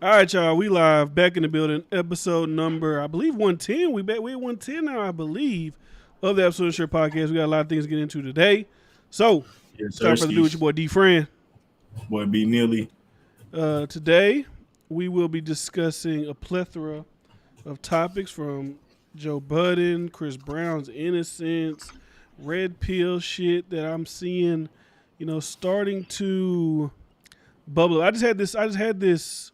All right, y'all. We live back in the building. Episode number, I believe, 110. We at 110 now, I believe, of the Episode Shirt Podcast. We got a lot of things to get into today. So, Yes, sir. without further ado, with your boy D Fran. Boy, B Nearly. Today, we will be discussing a plethora of topics from Joe Budden, Chris Brown's innocence, red pill shit that I'm seeing, starting to bubble. I just had this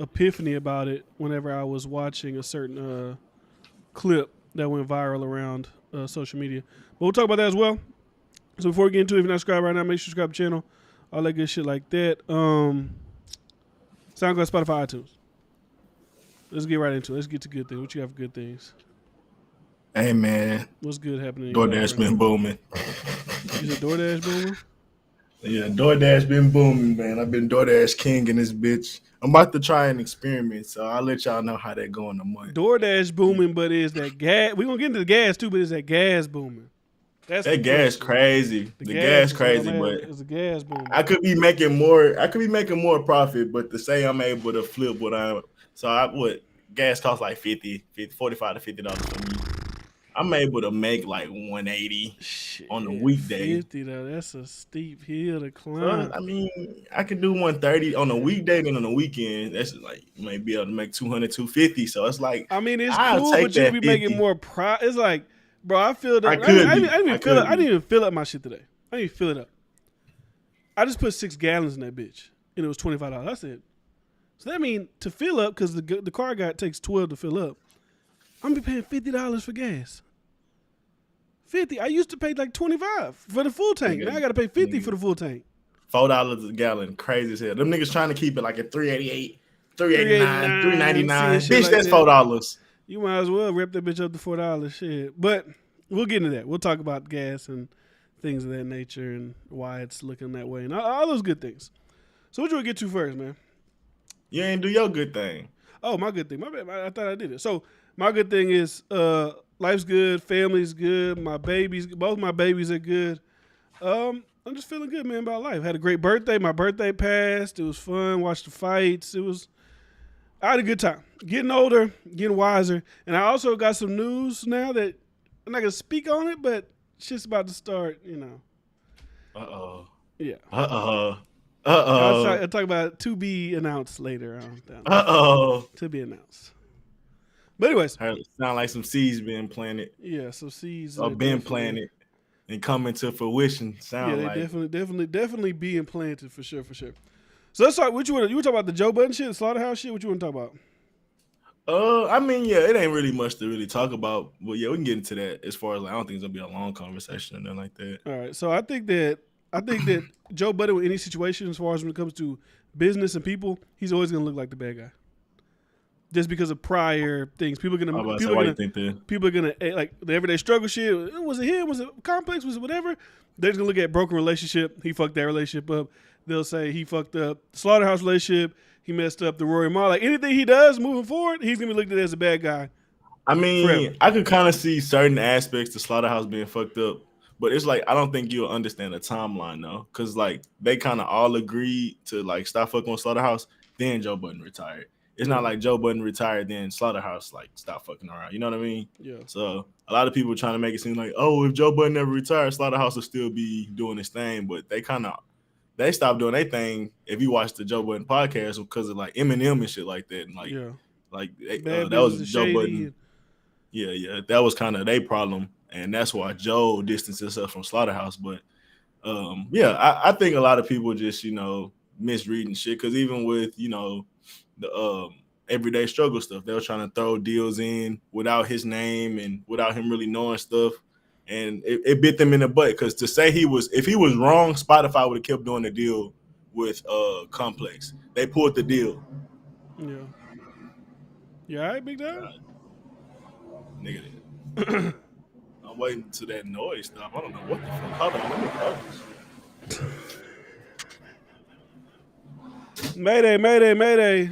epiphany about it whenever I was watching a certain clip that went viral around social media. But we'll talk about that as well. So before we get into it, if you're not subscribed right now, make sure you subscribe to the channel. All that good shit like that. SoundCloud, Spotify, iTunes. Let's get right into it. Let's get to good things. What you got for good things? Hey, man. What's good happening? DoorDash been booming. You said DoorDash booming? Yeah, DoorDash been booming, man. I've been DoorDash king in this bitch. I'm about to try an experiment, so I'll let y'all know how that go in a month. DoorDash booming, but is that gas? We're going to get into the gas, too, but is that gas booming? That's that gas crazy. The gas crazy, but it's a gas booming. I could be making more profit, but to say I'm able to flip what gas costs like $50, $45 to $50 for me. I'm able to make like 180 on a weekday. 50 though, that's a steep hill to climb. So, I mean, I could do 130 on a weekday, then on the weekend, that's like you may be able to make 200, 250. So it's like, I mean, it's cool, but you could be making more It's like, bro, I feel that. I didn't even fill up my shit today. I didn't even fill it up. I just put 6 gallons in that bitch, and it was $25. I said, so that means to fill up, because the car guy takes 12 to fill up, I'm gonna be paying $50 for gas. 50. I used to pay like $25 for the full tank. Now I gotta pay $50 for the full tank. $4 a gallon, crazy as hell. Them niggas trying to keep it like at $3.88, $3.89, $3.99. Bitch, like that's $4. You might as well rip that bitch up to $4 shit. But we'll get into that. We'll talk about gas and things of that nature and why it's looking that way and all those good things. So what you want to get to first, man? You ain't do your good thing. Oh, my good thing. My bad. I thought I did it. So my good thing is life's good, family's good, both my babies are good. I'm just feeling good, man, about life. Had a great birthday. My birthday passed. It was fun. Watched the fights. I had a good time. Getting older, getting wiser. And I also got some news now that I'm not going to speak on it, but shit's about to start, Uh-oh. Yeah. Uh-oh. I'll talk about to be announced later. Uh-oh. To be announced. But anyways. Sound like some seeds being planted. Yeah, some seeds. Or been planted and coming to fruition. Definitely being planted for sure. So let's talk. You want to talk about the Joe Budden shit, the slaughterhouse shit? What you want to talk about? I mean, yeah, it ain't really much to really talk about. But yeah, we can get into that as far as like, I don't think it's gonna be a long conversation or nothing like that. All right. So I think that Joe Budden, with any situation, as far as when it comes to business and people, he's always gonna look like the bad guy. Just because of prior things, people are gonna like the everyday struggle shit. Was it him? Was it complex? Was it whatever? They're just gonna look at broken relationship. He fucked that relationship up. They'll say he fucked up the slaughterhouse relationship. He messed up the Rory Moore. Like anything he does moving forward, he's gonna be looked at as a bad guy. I mean, forever. I could kind of see certain aspects of slaughterhouse being fucked up, but it's like I don't think you'll understand the timeline though, because like they kind of all agreed to like stop fucking with slaughterhouse. Then Joe Budden retired. It's not like Joe Budden retired, then slaughterhouse like stop fucking around. You know what I mean? Yeah. So a lot of people are trying to make it seem like, oh, if Joe Budden never retired, slaughterhouse will still be doing his thing, but they stopped doing their thing. If you watch the Joe Budden podcast because of like Eminem and shit like that, and that was Joe Budden. Yeah, that was kind of their problem, and that's why Joe distanced himself from slaughterhouse. But I think a lot of people just misreading shit because even with the everyday struggle stuff, they were trying to throw deals in without his name and without him really knowing stuff. And it bit them in the butt because to say if he was wrong, Spotify would have kept doing the deal with Complex. They pulled the deal. Yeah. You all right, big dog? Nigga. I'm waiting to that noise stop. I don't know what the fuck. Hold on, let me pause. Mayday.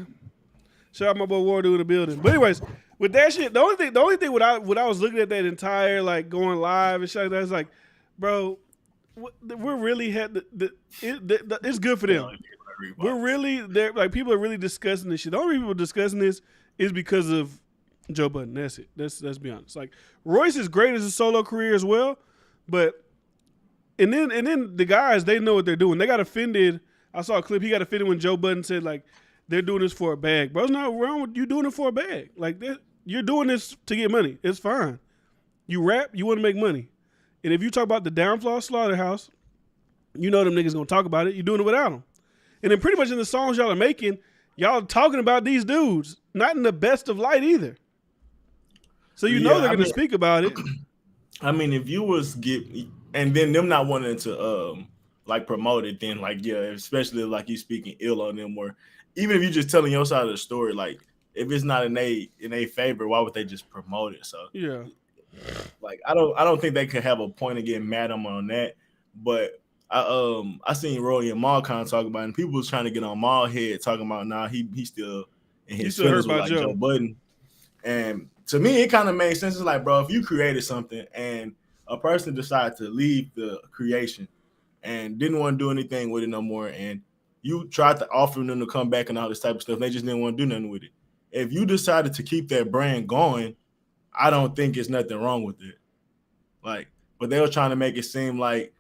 Shout out my boy Wardo in the building. But anyways, with that shit, the only thing when I was looking at that entire like going live and shit like that, it's like, bro, we're really had it's good for them. we're really there. Like people are really discussing this shit. The only reason people are discussing this is because of Joe Budden. That's it. Let's be honest. Like Royce is great as a solo career as well, but and then the guys, they know what they're doing. They got offended. I saw a clip. He got offended when Joe Budden said like they're doing this for a bag. Bro, it's not wrong with you doing it for a bag. Like you're doing this to get money. It's fine. You rap. You want to make money. And if you talk about the Downfall Slaughterhouse, you know them niggas gonna talk about it. You're doing it without them. And then pretty much in the songs y'all are making, y'all talking about these dudes, not in the best of light either. So you know they're gonna speak about it. I mean, if you was and then them not wanting to like promote it, then like especially like you speaking ill on them, or even if you just telling your side of the story, like if it's not in a favor, why would they just promote it? So yeah, like I don't think they could have a point of getting mad on that. But I seen Roy and Mal kind of talk about it, and people was trying to get on Mal head talking about he still in his feelings with like Joe Budden. And to me, it kind of made sense. It's like, bro, if you created something and a person decided to leave the creation and didn't want to do anything with it no more, and you tried to offer them to come back and all this type of stuff, they just didn't want to do nothing with it. If you decided to keep that brand going, I don't think there's nothing wrong with it. Like, but they were trying to make it seem like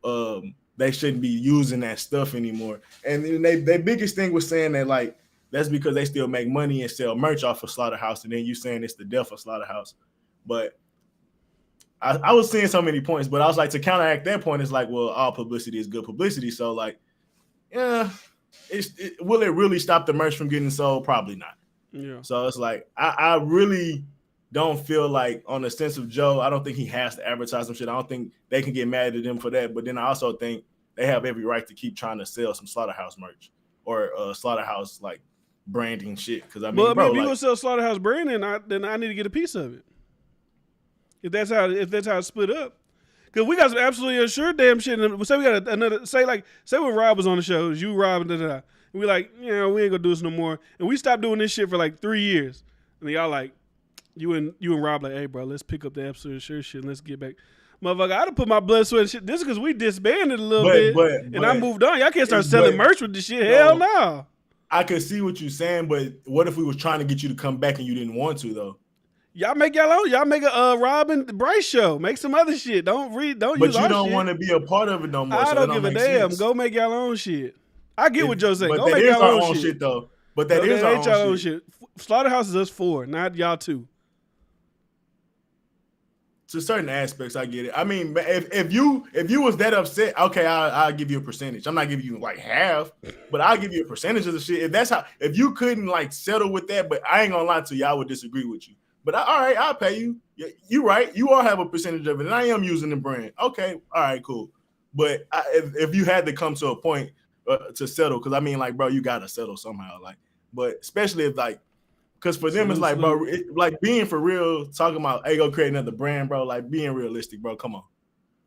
they shouldn't be using that stuff anymore. And then their biggest thing was saying that like that's because they still make money and sell merch off of Slaughterhouse, and then you saying it's the death of Slaughterhouse. But I was seeing so many points, but I was like, to counteract that point, it's like, well, all publicity is good publicity. So like, yeah, will it really stop the merch from getting sold? Probably not. Yeah. So it's like I really don't feel like, on the sense of Joe, I don't think he has to advertise some shit. I don't think they can get mad at him for that. But then I also think they have every right to keep trying to sell some Slaughterhouse merch or Slaughterhouse like branding shit. Because I mean, if you gonna sell Slaughterhouse branding, then I need to get a piece of it. If that's how it's split up. Because we got some absolutely assured damn shit. Say we got another. Say when Rob was on the show, you Rob and we like, we ain't gonna do this no more. And we stopped doing this shit for like 3 years. And y'all like, you and Rob like, hey bro, let's pick up the absolute assured shit and let's get back. Motherfucker, I'd have put my blood, sweat, and shit. This is because we disbanded a little bit, and I moved on. Y'all can't start selling merch with this shit. Hell no. I could see what you're saying, but what if we was trying to get you to come back and you didn't want to though? Y'all make y'all own. Y'all make a Rob and Bryce show. Make some other shit. Don't use our shit. But you don't want to be a part of it no more. I don't give a damn. Sense. Go make y'all own shit. I get what Joe said. Go make y'all own shit though. But that is our own shit. Slaughterhouse is us 4, not y'all 2. To certain aspects, I get it. I mean, if you was that upset, okay, I'll give you a percentage. I'm not giving you like half, but I'll give you a percentage of the shit. If you couldn't like settle with that, but I ain't gonna lie to you, I would disagree with you. But all right, I'll pay you. You right. You all have a percentage of it, and I am using the brand. Okay, all right, cool. But if you had to come to a point to settle, because I mean, like, bro, you gotta settle somehow. Like, but especially if like. Because for them, it's like, bro, like being for real, talking about, hey, go create another brand, bro. Like being realistic, bro. Come on.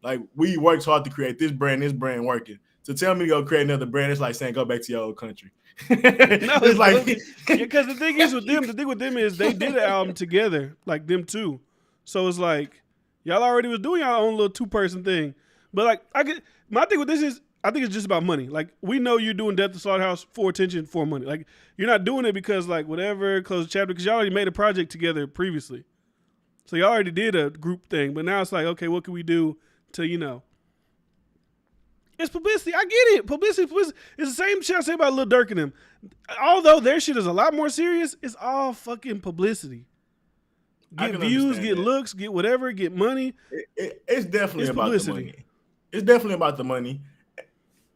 Like we worked hard to create this brand working. So tell me to go create another brand, it's like saying go back to your old country. No, it's like because the thing with them is they did an album together, like them two. So it's like y'all already was doing y'all own little 2-person thing. But like my thing with this is I think it's just about money. Like, we know you're doing Death to Slaughterhouse for attention, for money. Like, you're not doing it because, like, whatever, close the chapter, because y'all already made a project together previously. So y'all already did a group thing, but now it's like, okay, what can we do to, It's publicity. I get it. Publicity. It's the same shit I say about Lil Durk and them. Although their shit is a lot more serious, it's all fucking publicity. Get views, get looks, get whatever, get money. It's definitely about the money. It's definitely about the money.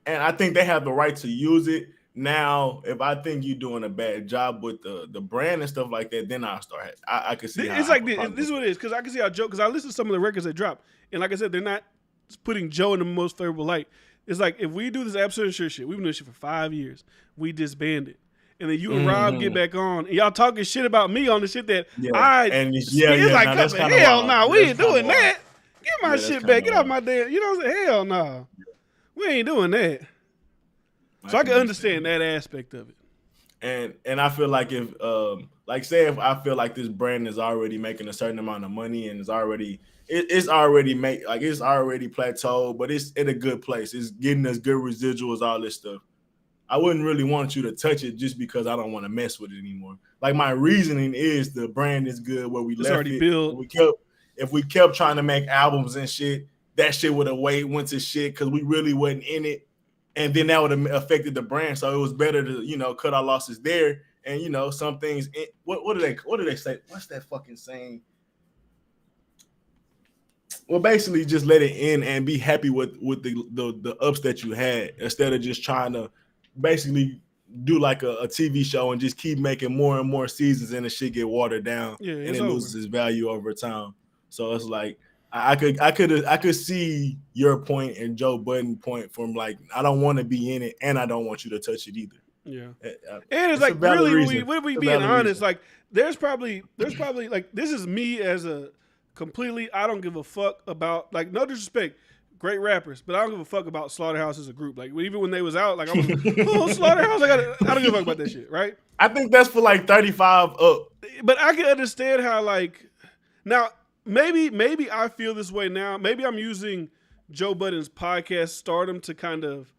And I think they have the right to use it. Now, if I think you're doing a bad job with the brand and stuff like that, then I'll start. I can see. It's like this is what it is, because I can see how Joe. Because I listen to some of the records they drop, and like I said, they're not putting Joe in the most favorable light. It's like if we do this absolute shit, we've been doing this shit for 5 years. We disbanded, and then you and Rob get back on, and y'all talking shit about me on the shit that It's like, hell no, we ain't doing that. Get my shit back. Get off my damn. You know what I'm saying? Hell no. We ain't doing that. So I can understand that aspect of it. And I feel like if I feel like this brand is already making a certain amount of money and it's already plateaued, but it's in a good place. It's getting us good residuals, all this stuff. I wouldn't really want you to touch it just because I don't want to mess with it anymore. Like my reasoning is the brand is good where we It's left already it. built. If we kept trying to make albums and shit, that shit would have went to shit because we really wasn't in it, and then that would have affected the brand. So it was better to cut our losses there. And some things. What do they say? What's that fucking saying? Well, basically, just let it in and be happy with the ups that you had instead of just trying to basically do like a TV show and just keep making more and more seasons and the shit get watered down and it loses its value over time. So it's like I could see your point and Joe Budden point from like I don't want to be in it and I don't want you to touch it either. Yeah, and it's like really, what we being honest? Like there's probably like this is me as a completely. I don't give a fuck about like no disrespect, great rappers, but I don't give a fuck about Slaughterhouse as a group. Like even when they was out, like I was like, Slaughterhouse. I don't give a fuck about that shit, right? I think that's for like 35 up. But I can understand how like now maybe I feel this way now. Maybe I'm using Joe Budden's podcast stardom to kind of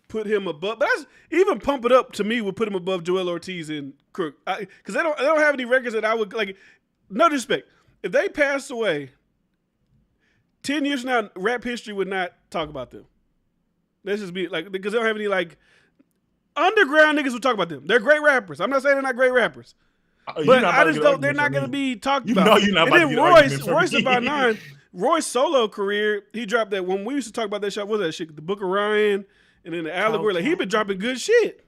put him above, but even Pump It Up to me would put him above Joel Ortiz and Crook because they don't have any records that I would like. No disrespect, if they passed away 10 years from now, rap history would not talk about them. Let's just be like because they don't have any like underground niggas would talk about them. They're great rappers. I'm not saying they're not great rappers, but I just don't. They're not going to be talked about. No, you're not. And then Royce about 9. Roy's solo career, he dropped that when we used to talk about that shit. What was that shit? The Book of Ryan. And then the Allegory, like he been dropping good shit.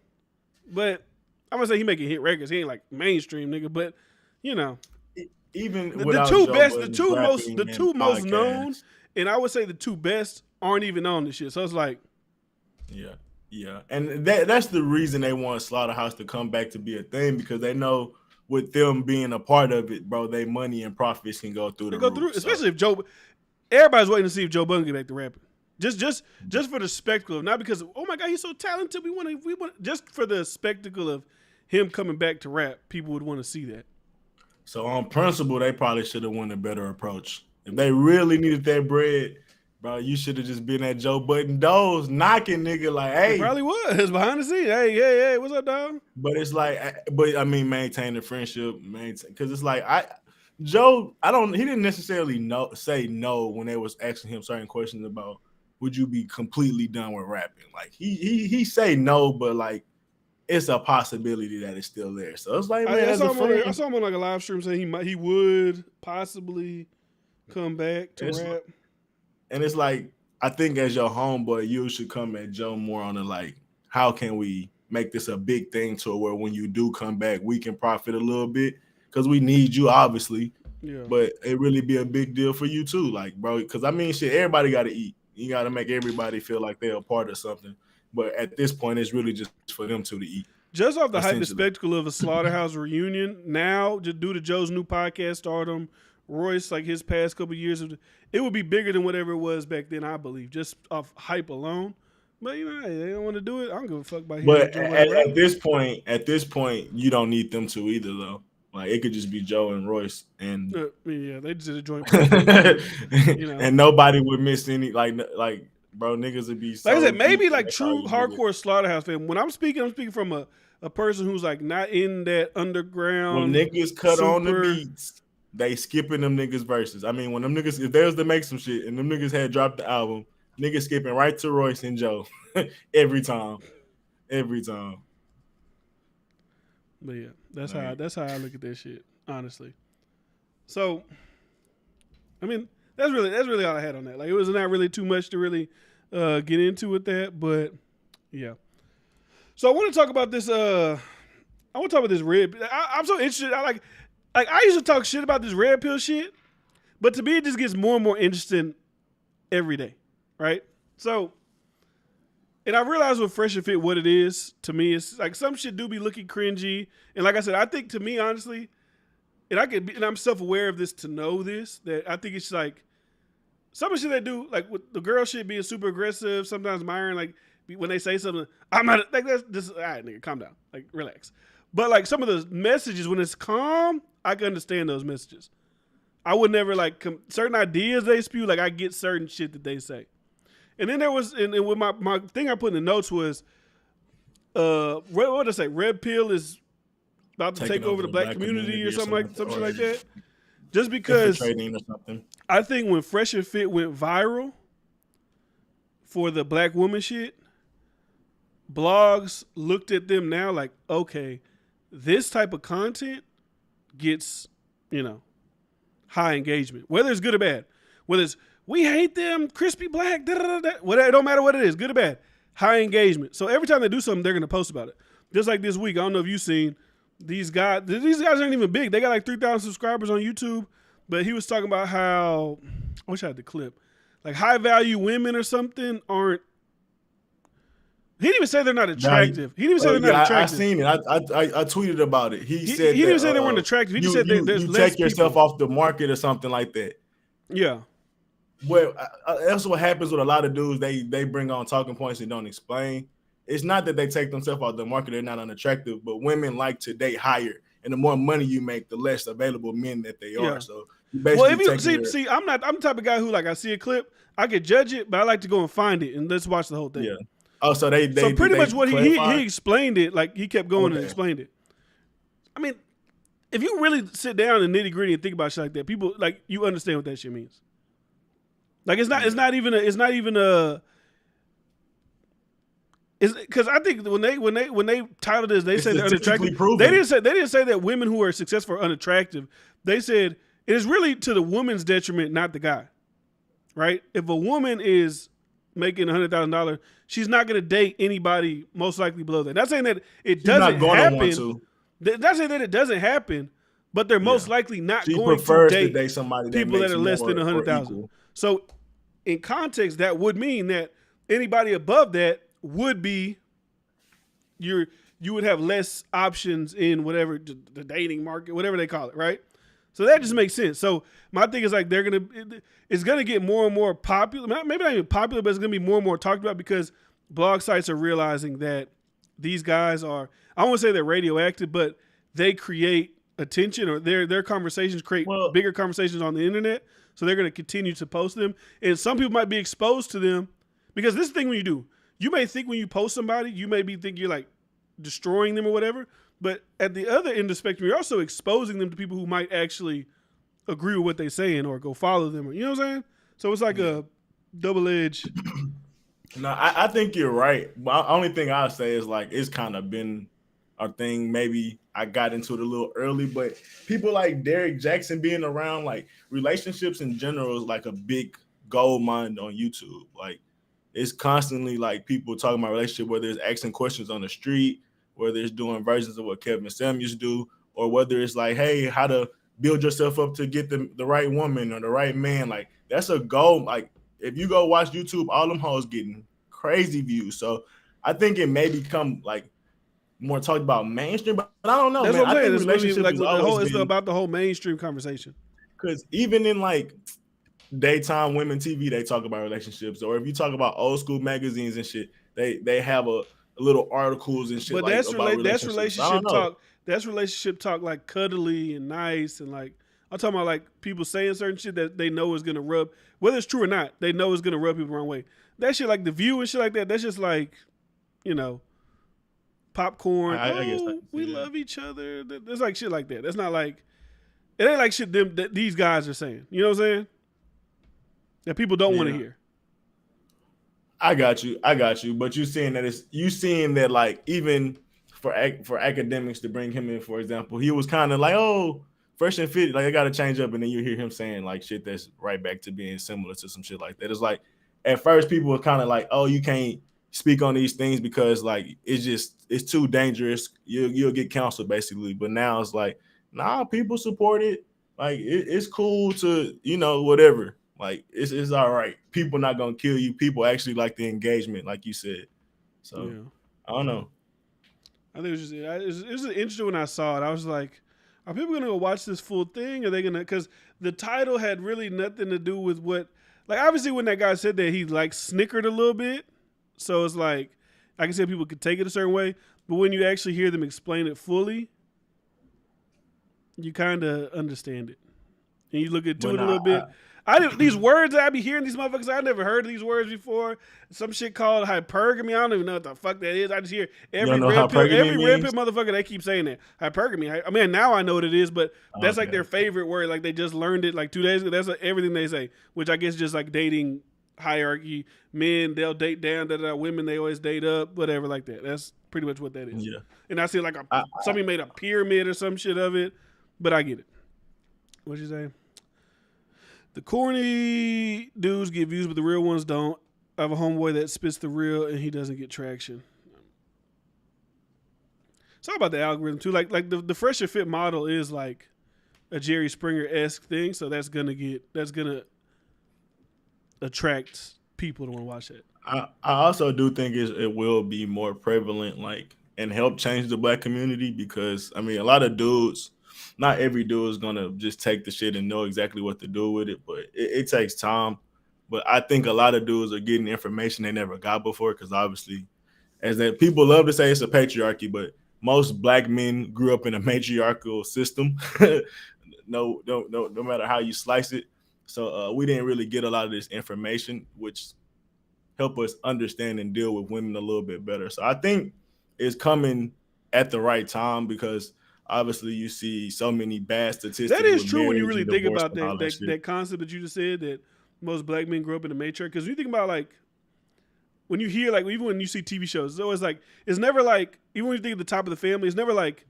But I'm gonna say he making hit records. He ain't like mainstream nigga, but even the two most known, and I would say the two best aren't even on this shit. So it's like, yeah, and that's the reason they want Slaughterhouse to come back to be a thing because they know with them being a part of it, bro, they money and profits can go through the roof. Especially if everybody's waiting to see if Joe Budden get back to rapping. Just for the spectacle, not because oh my god he's so talented. We want just for the spectacle of him coming back to rap. People would want to see that. So on principle, they probably should have won a better approach. If they really needed that bread, bro, you should have just been at Joe Budden doors knocking nigga like, hey. It probably was behind the scenes. Hey, what's up, dog? But it's like, maintain the friendship, because it's like Joe. He didn't necessarily say no when they was asking him certain questions about. Would you be completely done with rapping? Like he say no, but like it's a possibility that it's still there. So it's like, man, I saw him on like a live stream saying he would possibly come back to rap. And it's like I think as your homeboy, you should come at Joe more on the like, how can we make this a big thing to where when you do come back, we can profit a little bit because we need you, obviously. Yeah. But it really be a big deal for you too, like bro. Because I mean, shit, everybody got to eat. You got to make everybody feel like they're a part of something. But at this point, it's really just for them two to eat. Just off the hype and spectacle of a Slaughterhouse reunion, now, just due to Joe's new podcast stardom, Royce, like his past couple of years, it would be bigger than whatever it was back then, I believe, just off hype alone. But, they don't want to do it. I don't give a fuck about him. But at this point, you don't need them two either, though. Like it could just be Joe and Royce, and they just did a joint. And nobody would miss any like bro, niggas would be. Like I said, maybe like true hardcore Slaughterhouse fan. When I'm speaking from a person who's like not in that underground. When niggas cut on the beats, they skipping them niggas verses. I mean, when them niggas, if they was to make some shit and them niggas had dropped the album, niggas skipping right to Royce and Joe every time. But yeah, that's how I look at that shit, honestly. So, I mean, that's really all I had on that. Like, it was not really too much to really get into with that, but yeah. So I want to talk about this. I want to talk about this red. I'm so interested. I used to talk shit about this red pill shit, but to me, it just gets more and more interesting every day, right? So. And I realize with Fresh and Fit what it is, to me, it's like some shit do be looking cringy. And like I said, I think to me, honestly, and I'm self-aware of this to know this, that I think it's like some of the shit they do, like with the girl shit being super aggressive, sometimes Myron, like when they say something, I'm not, like that's just, all right, nigga, calm down, like relax. But like some of the messages, when it's calm, I can understand those messages. I would never like certain ideas they spew, like I get certain shit that they say. And then there was, and with my thing I put in the notes was, what did I say? Red Pill is about to Taking take over the black community or something like some shit like that. Just because infiltrating or something. I think when Fresh and Fit went viral for the black woman shit, blogs looked at them now like, okay, this type of content gets, high engagement, whether it's good or bad. Whether it's we hate them, crispy black, whatever, it don't matter what it is, good or bad, high engagement. So every time they do something, they're gonna post about it. Just like this week, I don't know if you've seen these guys. These guys aren't even big. They got like 3,000 subscribers on YouTube. But he was talking about how, I wish I had the clip, like high value women or something aren't. He didn't even say they're not attractive. He didn't even say they're not attractive. I seen it. I tweeted about it. He said he didn't even say they weren't attractive. He just said there's you less take yourself people off the market or something like that. Yeah. Well, that's what happens with a lot of dudes. They bring on talking points and don't explain. It's not that they take themselves out the market; they're not unattractive. But women like to date higher, and the more money you make, the less available men that they are. So, well, if you see, I'm the type of guy who like I see a clip, I could judge it, but I like to go and find it and let's watch the whole thing. Yeah. Oh, so so pretty much what he explained it, like he kept going and explained it. I mean, if you really sit down and nitty gritty and think about shit like that, people like you understand what that shit means. Like it's not even because I think when they titled this, they said they're unattractive. They didn't say that women who are successful are unattractive. They said it is really to the woman's detriment, not the guy. Right? If a woman is making $100,000, she's not going to date anybody most likely below that. Not saying that it doesn't happen. Not saying that it doesn't happen, but they're most likely not going to date somebody people that are less than 100,000. So, in context, that would mean that anybody above that would be you would have less options in whatever the dating market, whatever they call it, right? So that just makes sense. So my thing is like it's gonna get more and more popular. Maybe not even popular, but it's gonna be more and more talked about because blog sites are realizing that these guys are, I won't say they're radioactive, but they create attention, or their conversations create bigger conversations on the internet. So they're gonna continue to post them, and some people might be exposed to them because this thing when you do, you may think when you post somebody, you may be thinking you're like destroying them or whatever. But at the other end of the spectrum, you're also exposing them to people who might actually agree with what they're saying or go follow them. You know what I'm saying? So it's like a double-edged. No, I think you're right. But the only thing I'll say is like it's kind of been a thing. Maybe I got into it a little early, but people like Derek Jackson being around, like relationships in general is like a big gold mine on YouTube. Like it's constantly like people talking about relationship, whether it's asking questions on the street, whether it's doing versions of what Kevin Samuels do, or whether it's like, hey, how to build yourself up to get the right woman or the right man. Like that's a goal. Like if you go watch YouTube, all them hoes getting crazy views. So I think it may become like more talked about mainstream, but I don't know. That's man. what I'm saying. I think relationship it's about the whole mainstream conversation. Because even in like daytime women TV, they talk about relationships. Or if you talk about old school magazines and shit, they have a little articles and shit. But that's relationship talk. That's relationship talk, like cuddly and nice, and like I'm talking about like people saying certain shit that they know is gonna rub, whether it's true or not, they know is gonna rub people the wrong way. That shit, like The View and shit like that. That's just like, popcorn. I guess we love each other. There's like shit like that. That's not like it ain't like shit that these guys are saying. You know what I'm saying? That people don't want to hear. I got you. But you seeing that like even for academics to bring him in, for example, he was kind of like, oh, Fresh and Fit, like I got to change up, and then you hear him saying like shit that's right back to being similar to some shit like that. It's like at first people were kind of like, oh, you can't speak on these things because like it's too dangerous. You'll get canceled basically. But now it's like, nah, people support it. Like it's cool to whatever. Like it's all right. People not gonna kill you. People actually like the engagement, like you said. So I don't know. I think it was interesting when I saw it. I was like, are people gonna go watch this full thing? Are they gonna? Because the title had really nothing to do with what. Like obviously when that guy said that, he like snickered a little bit. So it's like I can see people could take it a certain way, but when you actually hear them explain it fully, you kind of understand it, and you look into it a little bit. These words that I be hearing these motherfuckers. I never heard of these words before. Some shit called hypergamy. I don't even know what the fuck that is. I just hear every red pill motherfucker. They keep saying that hypergamy. I mean, now I know what it is, but that's like their favorite word. Like they just learned it like 2 days ago. That's like everything they say, which I guess just like dating hierarchy. Men they'll date down. Women they always date up. Whatever like that. That's pretty much what that is. Yeah. And I see like somebody made a pyramid or some shit of it, but I get it. What'd you say? The corny dudes get views, but the real ones don't. I have a homeboy that spits the real, and he doesn't get traction. It's all about the algorithm too. Like the fresher fit model is like a Jerry Springer-esque thing, so that's gonna attract people to want to watch that. I also do think it will be more prevalent, like, and help change the black community because I mean a lot of dudes. Not every dude is gonna just take the shit and know exactly what to do with it, but it takes time. But I think a lot of dudes are getting information they never got before because obviously, as that people love to say, it's a patriarchy, but most black men grew up in a matriarchal system. No matter how you slice it. So we didn't really get a lot of this information, which help us understand and deal with women a little bit better. So I think it's coming at the right time because obviously you see so many bad statistics. That is true when you really think about that concept that you just said that most black men grew up in the matriarch. Because when you think about like when you hear like even when you see TV shows, it's always like it's never like even when you think of the top of the family, it's never like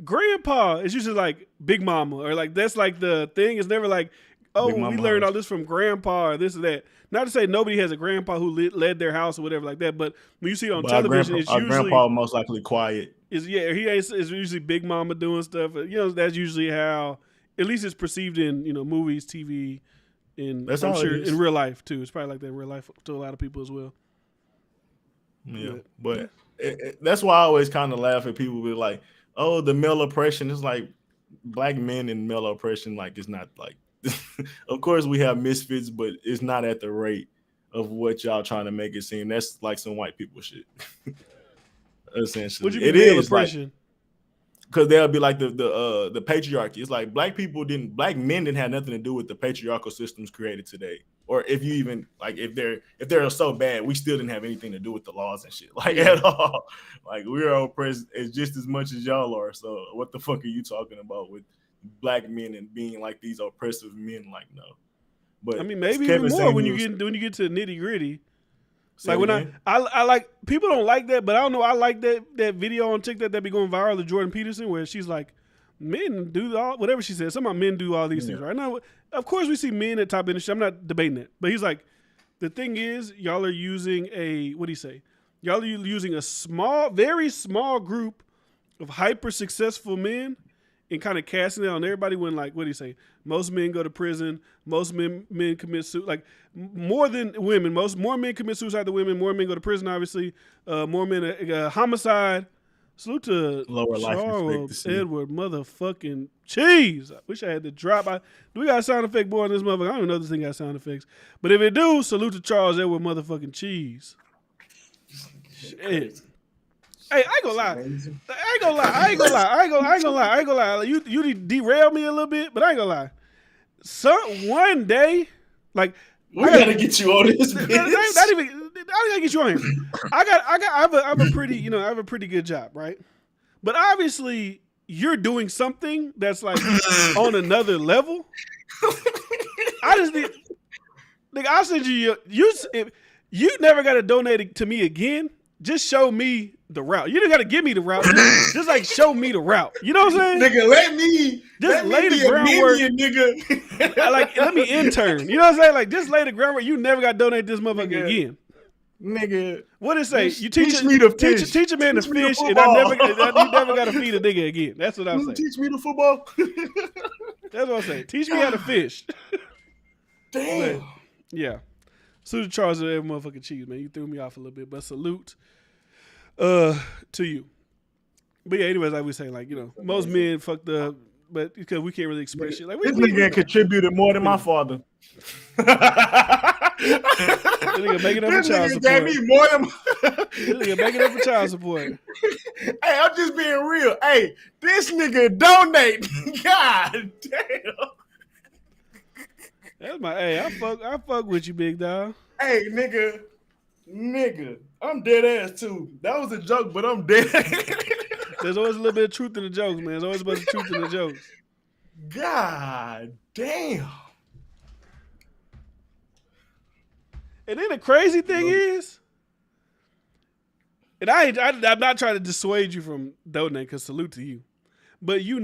grandpa. It's usually like big mama or like that's like the thing. It's never like we learned all this from grandpa or this or that. Not to say nobody has a grandpa who led their house or whatever like that, but when you see it on television, it's usually grandpa most likely quiet. Is usually big mama doing stuff. You know, that's usually how at least it's perceived in movies, TV, and I'm sure in real life too. It's probably like that in real life to a lot of people as well. Yeah, but that's why I always kind of laugh at people with like, oh, the male oppression is like black men and male oppression. Like it's not like. Of course, we have misfits, but it's not at the rate of what y'all trying to make it seem. That's like some white people shit. Essentially, what you mean male oppression? Because they'll be like the patriarchy. It's like black men didn't have nothing to do with the patriarchal systems created today. Or if you even like if they're so bad, we still didn't have anything to do with the laws and shit at all. Like we're oppressed as just as much as y'all are. So what the fuck are you talking about with black men and being like these oppressive men? Like no, but I mean maybe even more when you get to the nitty gritty. Like when I like people don't like that, but I don't know. I like that video on TikTok that be going viral of Jordan Peterson where she's like, men do all whatever she said. Some men do all these things right now. Of course, we see men at top industry. I'm not debating that, but he's like, the thing is, y'all are using what do you say? Y'all are using a very small group of hyper successful men and kind of casting it on everybody when like, what do you say? Most men go to prison. Most men commit suicide. Like more than women. More men commit suicide than women. More men go to prison, obviously. More men homicide. Salute to lower Charles Edward motherfucking Cheese. I wish I had the drop. Do we got a sound effect board on this motherfucker? I don't even know if this thing got sound effects. But if it do, salute to Charles Edward motherfucking Cheese. Shit. Hey, I ain't gonna lie. You derailed me a little bit, but I ain't gonna lie. One day, like we gotta get you on this. I gotta get you on here. I have a pretty good job, right? But obviously, you're doing something that's like on another level. I just need, nigga. I'll send you. If you never got to donate it to me again. Just show me the route. You don't got to give me the route. Just like show me the route. You know what I'm saying? Nigga, let me lay the groundwork. Nigga. Let me intern. You know what I'm saying? Like, just lay the groundwork. You never got to donate this motherfucker again. Nigga. What it say? You teach me to fish. Teach a man to fish, and you never got to feed a nigga again. That's what I'm saying. Teach me the football. That's what I'm saying. Teach me how to fish. Damn. But, yeah. Salute to Charles and every motherfucking Cheese, man. You threw me off a little bit, but salute to you. But yeah, anyways, like we say, like, most men fucked up, but because we can't really express shit. Like this nigga contributed more than my father. This nigga making up for child support. Gave me more than this nigga making up for child support. Hey, I'm just being real. Hey, this nigga donate. God damn. That's my hey. I fuck with you, big dog. Hey, nigga, I'm dead ass too. That was a joke, but I'm dead. There's always a little bit of truth in the jokes, man. There's always a bunch of truth in the jokes. God damn. And then the crazy thing is, and I'm not trying to dissuade you from donating, because salute to you. But you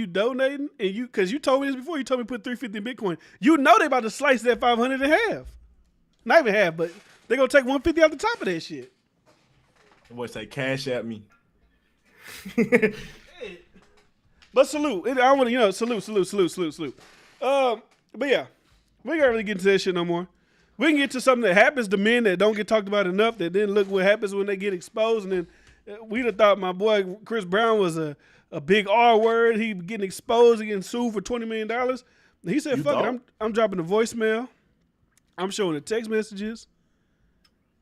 donating, and because you told me this before, you told me put $350 in Bitcoin. You know they about to slice that 500 in half. Not even half, but they gonna take 150 off the top of that shit. Boy, say cash at me. But salute. I want to, salute. But yeah, we can't really get into that shit no more. We can get to something that happens to men that don't get talked about enough. That then look what happens when they get exposed. And then we'd have thought my boy Chris Brown was a big R word. He getting exposed and getting sued for $20 million. He said, "Fuck it, I'm dropping a voicemail. I'm showing the text messages."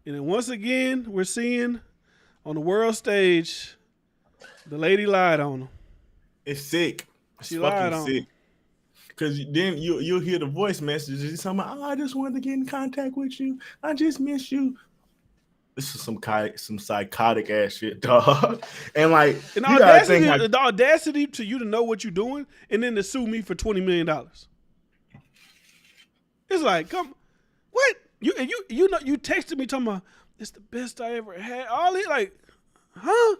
And then once again, we're seeing on the world stage, the lady lied on him. It's sick. She lied on him. Because then you'll hear the voice messages. He's talking about, I just wanted to get in contact with you. I just miss you. This is some psychotic ass shit, dog. And like, the audacity to you to know what you're doing and then to sue me for $20 million. It's like, come, what? You texted me talking about, it's the best I ever had. All it, like, huh?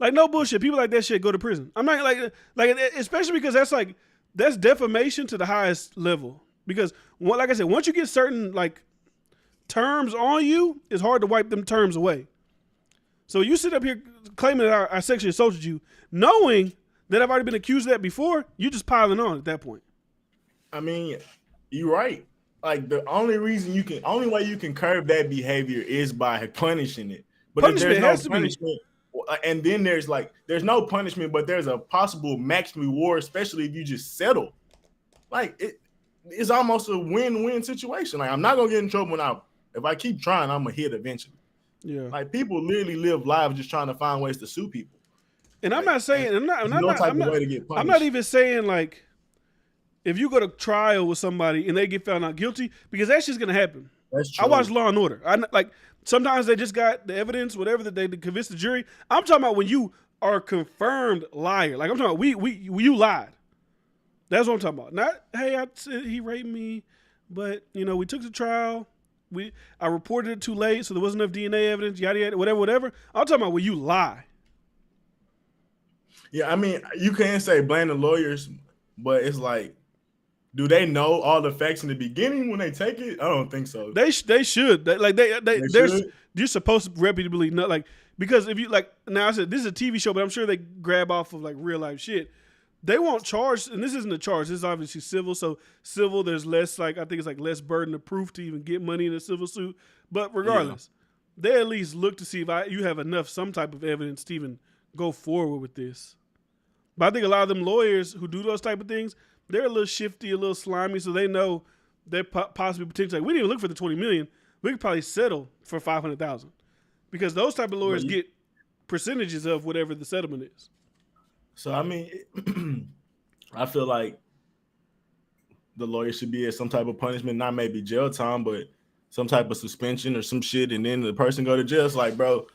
Like, no bullshit. People like that shit go to prison. I'm not like especially because that's defamation to the highest level. Because, like I said, once you get certain like terms on you, it's hard to wipe them terms away. So you sit up here claiming that I sexually assaulted you, knowing that I've already been accused of that before. You just piling on at that point. I mean, you're right. Like the only way you can curb that behavior is by punishing it. But punishment if there's has no to punishment, and then there's no punishment, but there's a possible max reward, especially if you just settle. Like it's almost a win-win situation. Like I'm not gonna get in trouble if I keep trying, I'm gonna hit eventually. Yeah. Like people literally live lives just trying to find ways to sue people. And I'm not saying I'm not even saying like if you go to trial with somebody and they get found out guilty, because that's just gonna happen. That's true. I watch Law and Order. Sometimes they just got the evidence, whatever, that they convince the jury. I'm talking about when you are a confirmed liar. Like I'm talking about you lied. That's what I'm talking about. Not, hey, he raped me, but we took the trial. I reported it too late, so there wasn't enough DNA evidence, yada yada, whatever. I'm talking about when you lie. Yeah, I mean, you can't say blame the lawyers, but it's like, do they know all the facts in the beginning when they take it? I don't think so. They should. You're supposed to reputably know, like, because if you like now I said this is a TV show, but I'm sure they grab off of like real life shit. They won't charge, and this isn't a charge. This is obviously civil. So civil, there's less I think it's like less burden of proof to even get money in a civil suit. But regardless, they at least look to see if you have some type of evidence to even go forward with this. But I think a lot of them lawyers who do those type of things, they're a little shifty, a little slimy, so they know they're possibly potentially. Like, we didn't even look for the $20 million. We could probably settle for $500,000 because those type of lawyers get percentages of whatever the settlement is. So I mean, I feel like the lawyer should be at some type of punishment, not maybe jail time, but some type of suspension or some shit, and then the person go to jail. It's like, bro,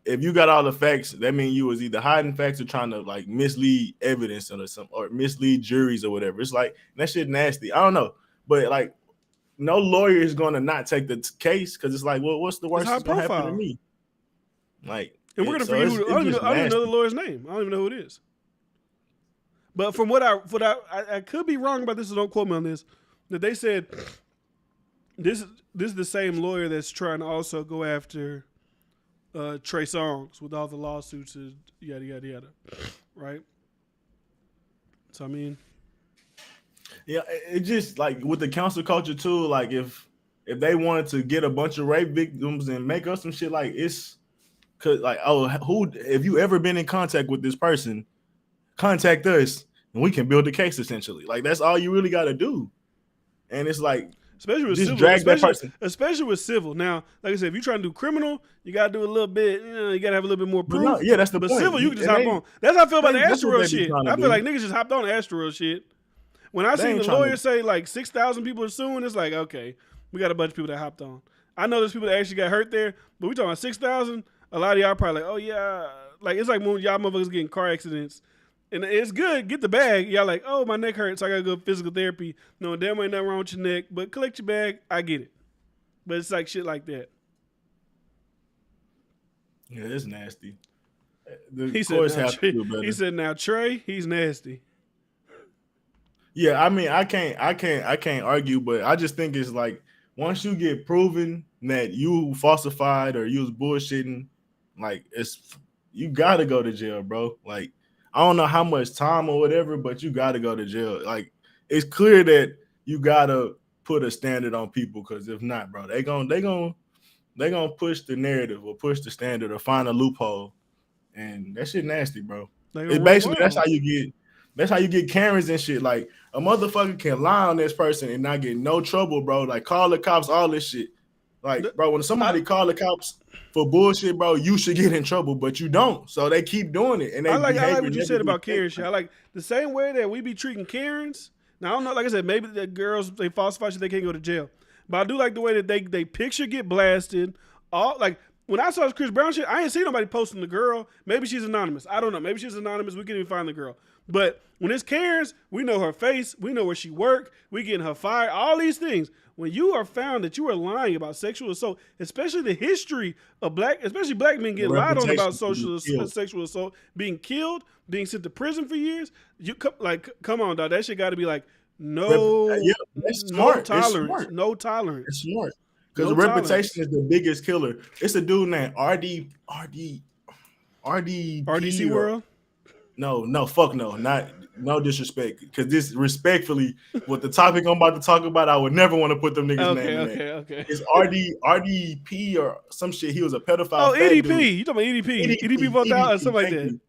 if you got all the facts, that means you was either hiding facts or trying to like mislead evidence or mislead juries or whatever. It's like that shit nasty. I don't know, but like no lawyer is going to not take the case because it's like, well, what's the worst that's going to happen to me? Like, and we're gonna forget who. I don't even know the lawyer's name. I don't even know who it is. But from what I could be wrong about this, so don't quote me on this. That they said this is the same lawyer that's trying to also go after Trey Songz with all the lawsuits and yada yada yada, right? So I mean, yeah, it just like with the council culture too. Like if they wanted to get a bunch of rape victims and make up some shit, like it's cause like if you ever been in contact with this person, contact us and we can build a case essentially. Like that's all you really got to do. And it's like, especially with just civil, drag that person. Especially with civil. Now, like I said, if you're trying to do criminal, you got to do a little bit. You got to have a little bit more proof. No, yeah, that's the but point. civil, you can just hop on. That's how I feel about the Astro shit. I feel like niggas just hopped on the Astro shit. when I They seen ain't the trying lawyer to. say like 6,000 people are suing, it's like okay, we got a bunch of people that hopped on. I know there's people that actually got hurt there, but we talking about 6,000. A lot of y'all probably like, oh yeah, like it's like when y'all motherfuckers get in car accidents, and it's good. Get the bag. Y'all like, oh my neck hurts, so I gotta go to physical therapy. No, damn ain't nothing wrong with your neck, but collect your bag. I get it, but it's like shit like that. Yeah, it's nasty. The He said courts now have to Trey. do He better. said now Trey, he's nasty. Yeah, I mean, I can't argue, but I just think it's like once you get proven that you falsified or you was bullshitting, like it's you gotta go to jail, bro. Like I don't know how much time or whatever, but you gotta go to jail. Like it's clear that you gotta put a standard on people because if not, bro, they gonna push the narrative or push the standard or find a loophole, and that shit nasty, bro. They gonna It run basically wild. that's how you get Karens and shit. Like a motherfucker can lie on this person and not get no trouble, bro. Like call the cops, all this shit. Like, bro, when I somebody call the cops for bullshit, bro, you should get in trouble, but you don't. So they keep doing it and they I like behavior what you never said get about checked. Karen shit. I like the same way that we be treating Karens. Now I don't know, like I said, maybe the girls they falsify shit, they can't go to jail. But I do like the way that they picture get blasted. All like when I saw this Chris Brown shit, I ain't see nobody posting the girl. Maybe she's anonymous. I don't know. Maybe she's anonymous. We can't even find the girl. But when it's Karen's, we know her face. We know where she worked. We getting her fired. All these things. When you are found that you are lying about sexual assault, especially the history of especially black men The getting lied on about reputation to be killed. sexual assault, being killed, being sent to prison for years. You like, come on, dog. That shit got to be like Yeah, that's no smart. It's tolerance, smart. no It's tolerance, smart. Because no the reputation tolerance. is the biggest killer. It's a dude named RDC RDP or world. no, fuck no, not no disrespect. Because this respectfully, with the topic I'm about to talk about, I would never want to put them niggas' Okay, name in there. okay, okay. It's RDP or some shit. He was a Oh, pedophile fat dude. EDP. You talking about EDP? EDP EDP, 4000, EDP, something like thank that. you.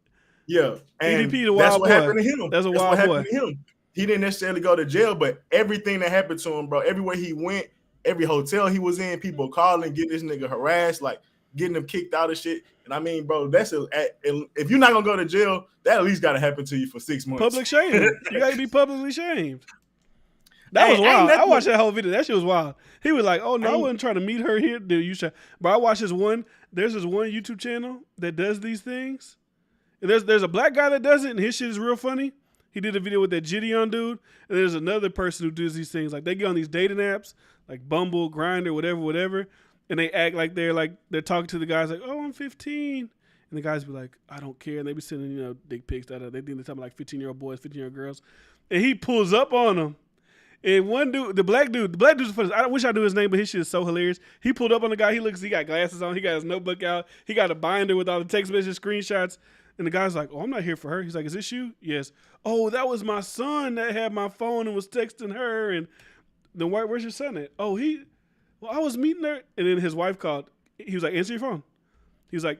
Yeah, and EDP, the that's wild what boy. happened to him. That's a That's what wild happened boy. to him. He didn't necessarily go to jail, but everything that happened to him, bro, everywhere he went, every hotel he was in, people calling, getting this nigga harassed, like getting him kicked out of shit. And I mean, bro, if you're not gonna go to jail, that at least gotta happen to you for 6 months. Public shaming. You got to be publicly shamed. That was Ain't wild. I nothing. watched that whole video. That shit was wild. He was like, "Oh no, I Ain't wasn't trying to meet her here, dude. You should." But I watched this one. There's this one YouTube channel that does these things. And there's a black guy that does it, and his shit is real funny. He did a video with that Gideon dude, and there's another person who does these things. Like they get on these dating apps, like Bumble, Grindr, whatever, and they act like they're talking to the guys like, "Oh, I'm 15," and the guys be like, "I don't care," and they be sending dick pics. They think they're talking like 15-year-old boys, 15-year-old girls, and he pulls up on them. And one dude, the black dude's funny. I wish I knew his name, but his shit is so hilarious. He pulled up on the guy. He got glasses on. He got his notebook out. He got a binder with all the text message screenshots. And the guy's like, "Oh, I'm not here for her." He's like, "Is this you?" "Yes." "Oh, that was my son that had my phone and was texting her." And then where's your son at? "Oh, well, I was meeting her." And then his wife called. He was like, "Answer your phone." He was like,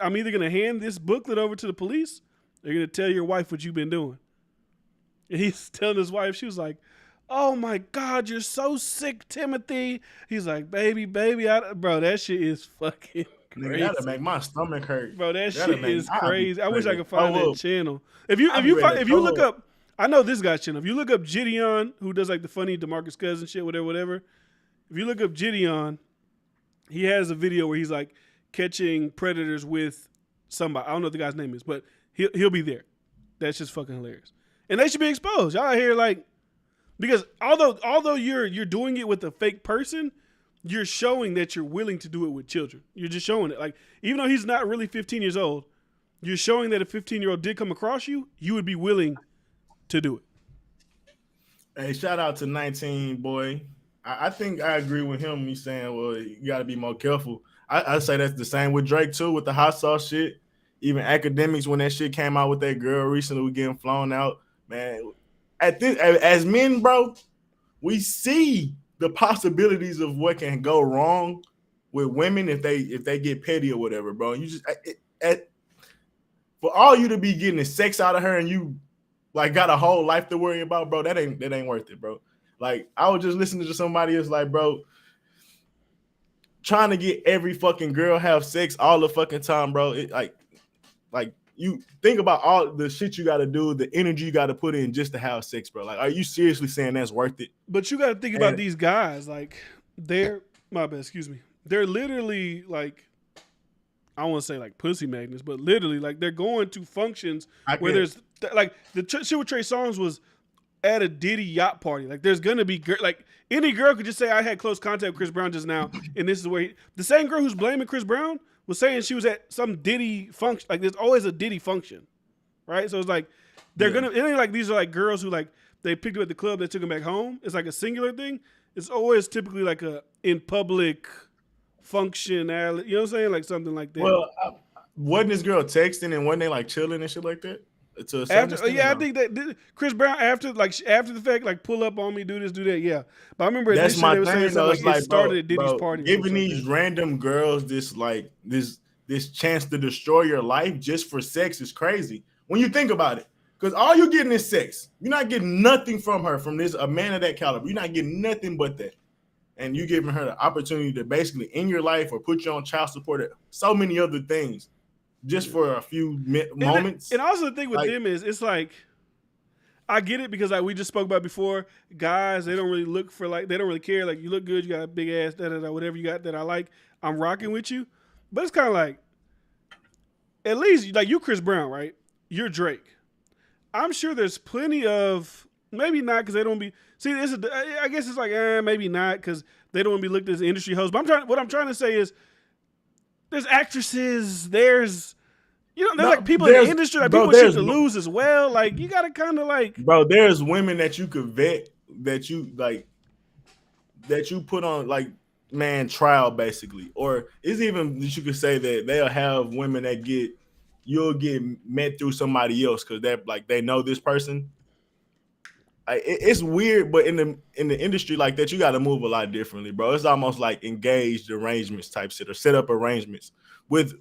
"I'm either going to hand this booklet over to the police or you're going to tell your wife what you've been doing." And he's telling his wife, she was like, "Oh my God, you're so sick, Timothy." He's like, baby, bro, that shit is fucking Nigga, that'll crazy. make my stomach hurt. Bro, that That'll shit make is I'll be crazy. I wish ready I to could find throw that up. channel. If you I'll if be you ready to if you throw look up. up, I know this guy's channel. If you look up Gideon, who does like the funny DeMarcus Cousins shit, whatever. If you look up Gideon, he has a video where he's like catching predators with somebody. I don't know what the guy's name is, but he'll be there. That's just fucking hilarious. And they should be exposed. Y'all out here like, because although you're doing it with a fake person, you're showing that you're willing to do it with children. You're just showing it. Like, even though he's not really 15 years old, you're showing that if 15-year-old did come across you, you would be willing to do it. Hey, shout out to 19 boy. I think I agree with him. He's saying, well, you got to be more careful. I say that's the same with Drake too, with the hot sauce shit. Even academics, when that shit came out with that girl recently, we getting flown out, man. At this, as men, bro, we see the possibilities of what can go wrong with women if they get petty or whatever, bro. You just for all you to be getting the sex out of her and you like got a whole life to worry about, bro. That ain't worth it, bro. Like I was just listening to somebody else, like, bro, trying to get every fucking girl have sex all the fucking time, bro. It like you think about all the shit you got to do, the energy you got to put in just to have sex, bro. Like, are you seriously saying that's worth it? But you got to think about these guys. Like, my bad, excuse me. They're literally like, I don't want to say like pussy magnets, but literally like they're going to functions where there's like the shit with Trey Songz was at a Diddy yacht party. Like there's gonna be like any girl could just say I had close contact with Chris Brown just now, and this is where the same girl who's blaming Chris Brown was saying she was at some Diddy function. Like there's always a Diddy function, right? So it's like they're gonna. It ain't like these are like girls who like they picked up at the club, they took them back home. It's like a singular thing. It's always typically like a in public function, you know what I'm saying? Like something like that. Well, wasn't this girl texting and wasn't they like chilling and shit like that? I think that Chris Brown after the fact, like pull up on me, do this, do that. Yeah, but I remember that's my thing. So it's like, started at Diddy's party. Giving these random girls this chance to destroy your life just for sex is crazy when you think about it. Because all you're getting is sex. You're not getting nothing from her, from a man of that caliber. You're not getting nothing but that. And you giving her the opportunity to basically end your life or put you on child support and so many other things just for a few moments. And also the thing with them is it's like, I get it because like we just spoke about before, guys, they don't really look for like, they don't really care. Like you look good, you got a big ass, whatever you got that I like, I'm rocking with you. But it's kind of like, at least like you Chris Brown, right? You're Drake. I'm sure there's plenty of, maybe not because they don't be, see, I guess it's like, maybe not because they don't want to be looked at as industry hosts. But what I'm trying to say is there's actresses, there's like people in the industry, like people shit to lose as well. Like you got to kind of like. Bro, there's women that you could vet that you like, that you put on like, man, trial basically. Or it's even that you could say that they'll have women that you'll get met through somebody else because they're like they know this person. It's weird, but in the industry like that, you got to move a lot differently, bro. It's almost like engaged arrangements type shit or set up arrangements with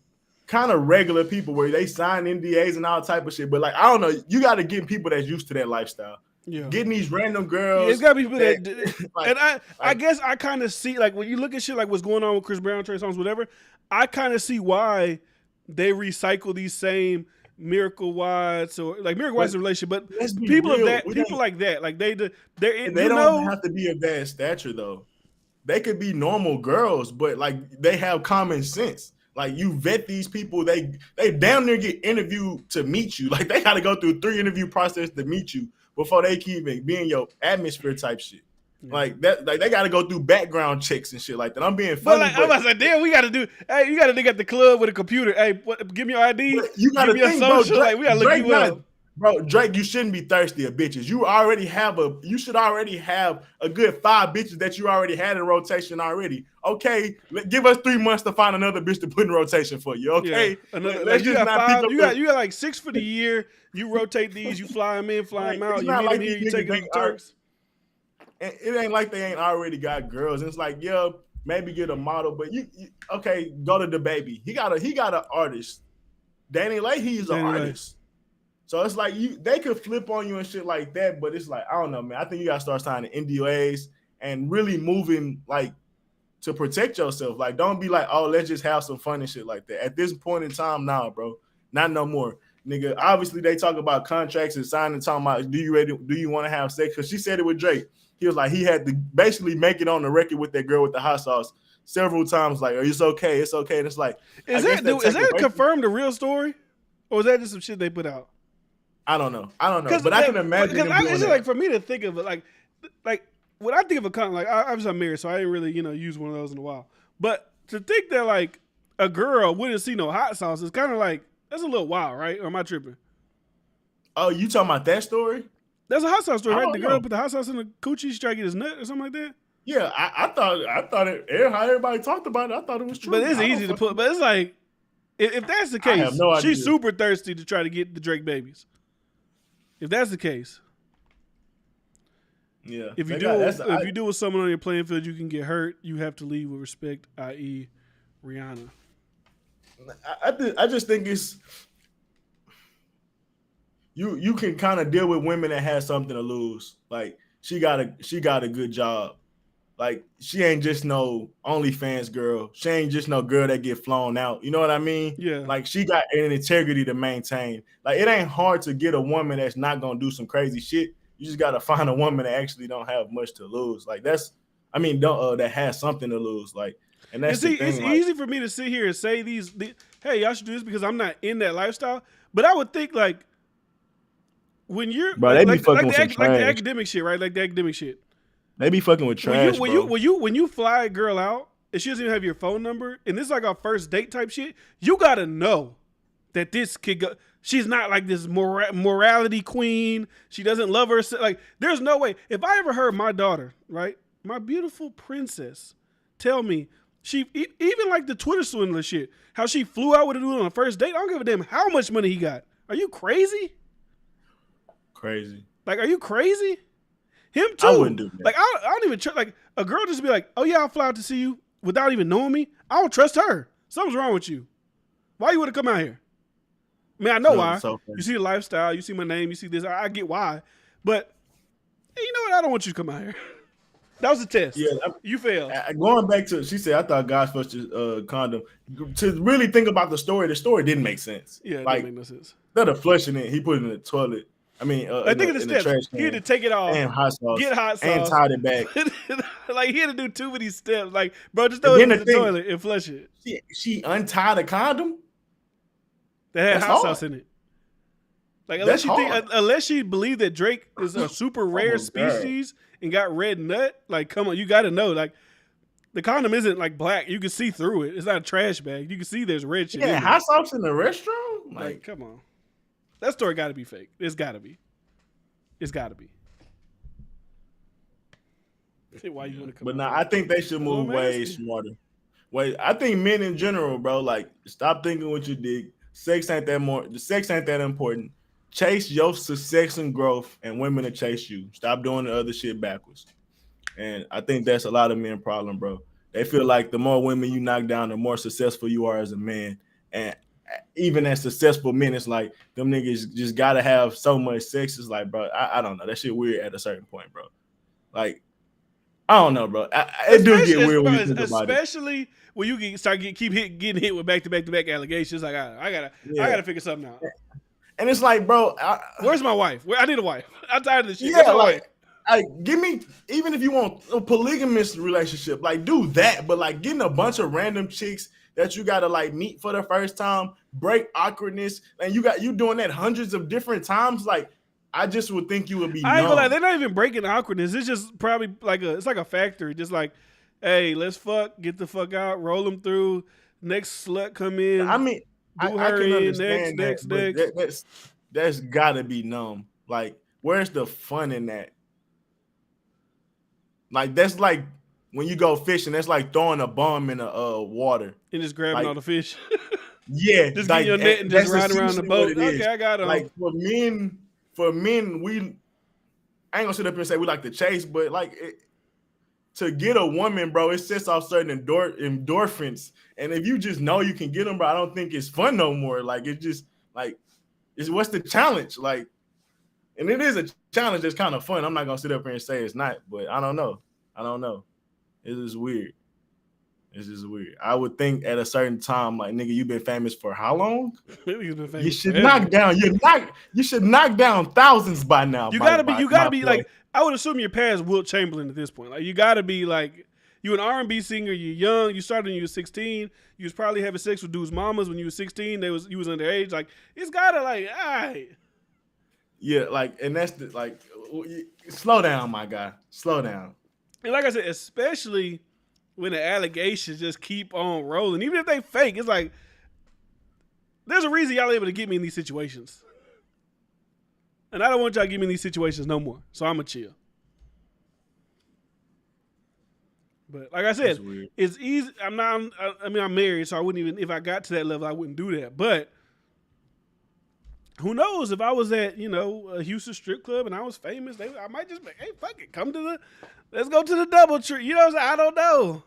kind of regular people where they sign NDAs and all type of shit. But like I don't know, you got to get people that's used to that lifestyle. Yeah, getting these random girls. It's gotta be people that like, and I guess I kind of see like when you look at shit like what's going on with Chris Brown, Trey Songz, whatever. I kind of see why they recycle these same Miracle Watts or like Miracle Watts is a relationship, but people real. People like that, like they don't have to be of that stature though. They could be normal girls, but like they have common sense. Like you vet these people, they damn near get interviewed to meet you. Like they got to go through 3 interview process to meet you before they can even be in your atmosphere type shit. Like that, like they got to go through background checks and shit like that. I'm being funny. I'm about to say, damn, we got to do. Hey, you got to dig at the club with a computer. Hey, give me your ID. You got to think, bro. Drake, like we got to look you up. Bro, Drake, you shouldn't be thirsty of bitches. You should already have a good 5 bitches that you already had in rotation already. Okay, give us 3 months to find another bitch to put in rotation for you. Okay, let's just not. You got like 6 for the year. You rotate these. You fly them in, fly them out. You meet them here. You take them to Turks. It ain't like they ain't already got girls. And it's like, yeah, maybe get a model, but you okay, go to the baby. He got an artist. Danny Leahy's an artist. So it's like they could flip on you and shit like that, but it's like, I don't know, man. I think you gotta start signing NDAs and really moving like to protect yourself. Like, don't be like, oh, let's just have some fun and shit like that. At this point in time now, bro, not no more. Nigga, obviously they talk about contracts and signing, talking about do you want to have sex? Because she said it with Drake. He was like, he had to basically make it on the record with that girl with the hot sauce several times. Like, it's okay. And it's like, is that confirmed a real story, or is that just some shit they put out? I don't know, but I can imagine. Because it's like for me to think of it, like when I think of a con, like I'm married, so I didn't really use one of those in a while. But to think that like a girl wouldn't see no hot sauce is kind of like that's a little wild, right? Or am I tripping? Oh, you talking about that story? That's a hot sauce story, right? The girl put the hot sauce in the coochie, she tried to get his nut or something like that. Yeah, I thought it. How everybody talked about it, I thought it was true. But it's easy to put. But it's like, if that's the case, she's super thirsty to try to get the Drake babies. If that's the case, yeah. If you do with someone on your playing field, you can get hurt. You have to leave with respect, i.e., Rihanna. I just think it's. You can kind of deal with women that have something to lose. Like she got a good job. Like she ain't just no OnlyFans girl. She ain't just no girl that get flown out. You know what I mean? Yeah. Like she got an integrity to maintain. Like it ain't hard to get a woman that's not gonna do some crazy shit. You just gotta find a woman that actually don't have much to lose. Like don't that has something to lose. Like, and that's the thing. It's easy for me to sit here and say hey, y'all should do this because I'm not in that lifestyle. But I would think like when you're bro, they be fucking with some trash. Like the academic shit, right? Like the academic shit. They be fucking with trash, when you fly a girl out and she doesn't even have your phone number, and this is like our first date type shit, you gotta know that this kid she's not like this morality queen. She doesn't love her. Like, there's no way. If I ever heard my daughter, right, my beautiful princess, tell me she even like the Twitter swindler shit, how she flew out with a dude on a first date. I don't give a damn how much money he got. Are you crazy? Crazy. Like, are you crazy? Him too. I wouldn't do that. Like, I don't even trust. Like, a girl just be like, "Oh yeah, I'll fly out to see you," without even knowing me. I don't trust her. Something's wrong with you. Why you want to come out here? I mean, I know why. So you see the lifestyle. You see my name. You see this. I get why. But you know what? I don't want you to come out here. That was a test. Yeah, you failed. Going back to, she said, I thought God supposed to condom. To really think about the story didn't make sense. Yeah, it like, didn't make no sense. Instead of flushing it, he put it in the toilet. I mean, I think of the steps. Trash He had to take it off, and hot sauce, get hot sauce, and tied it back. Like, he had to do too many steps. Like, bro, just throw it in the toilet and flush it. She untied a condom that had hot sauce in it. Like, unless she believed that Drake is a super rare species and got red nut, like, come on, you got to know, like, the condom isn't like black. You can see through it. It's not a trash bag. You can see there's red shit. Yeah, hot sauce in the restroom. Like, come on. That story got to be fake. It's got to be. It's got to be. Why you want to come? But I think they should move way smarter. I think men in general, bro, like, stop thinking what you dig. Sex ain't that important. Chase your success and growth, and women to chase you. Stop doing the other shit backwards. And I think that's a lot of men problem, bro. They feel like the more women you knock down, the more successful you are as a man. And even as successful men, it's like them niggas just gotta have so much sex. It's like, bro, I don't know. That shit weird at a certain point, bro. Like, I don't know, bro. It do get weird when you think about it. Especially when you keep getting hit with back-to-back allegations. Like, I gotta figure something out. And it's like, bro, where's my wife? I need a wife. I'm tired of this shit. Yeah, like give me, even if you want a polygamous relationship, like, do that. But like, getting a bunch of random chicks that you gotta like meet for the first time, break awkwardness, and you doing that hundreds of different times. Like, I just would think you would be. I ain't gonna lie, they're not even breaking awkwardness. It's just probably like a factory. Just like, hey, let's fuck, get the fuck out, roll them through. Next slut come in. I mean, I can understand next. That's gotta be numb. Like, where's the fun in that? Like, that's like when you go fishing, that's like throwing a bomb in the water and just grabbing all the fish. Yeah, just like, get your net and just ride around the boat. Okay, I got them. Like, for men, I ain't gonna sit up here and say we like to chase, but like to get a woman, bro, it sets off certain endorphins, and if you just know you can get them, bro, I don't think it's fun no more. Like, it's just like, what's the challenge? Like, and it is a challenge that's kind of fun. I'm not gonna sit up here and say it's not, but I don't know. It is weird. It's just weird. I would think at a certain time, like, nigga, you've been famous for how long? You should knock down. You should knock down thousands by now. You gotta be like, I would assume your past Wilt Chamberlain at this point. Like, you gotta be like, you an R&B singer. You're young. You started when you were 16. You was probably having sex with dudes' mamas when you were 16. You was underage. Like, it's gotta, like, all right. Yeah, like, and that's like, slow down, my guy. Slow down. And like I said, especially when the allegations just keep on rolling, even if they fake, it's like, there's a reason y'all able to get me in these situations. And I don't want y'all to get me in these situations no more. So I'm going to chill. But like I said, it's easy. I'm married, so I wouldn't even, if I got to that level, I wouldn't do that. But who knows, if I was at, a Houston strip club and I was famous, I might just be like, hey, fuck it, let's go to the double tree. You know what I'm saying? I don't know.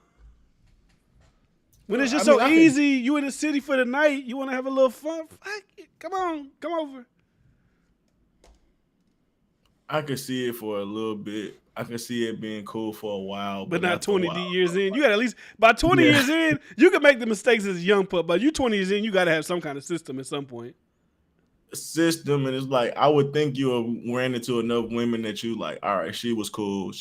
When it's just easy, you in the city for the night, you want to have a little fun, fuck it, come on, come over. I could see it for a little bit. I could see it being cool for a while, But but not after a 20 while, years in. You got at least by 20 yeah. years in, you can make the mistakes as a young pup. But you 20 years in, you got to have some kind of system at some point. System, and it's like I would think you have ran into enough women that you like, all right, she was cool.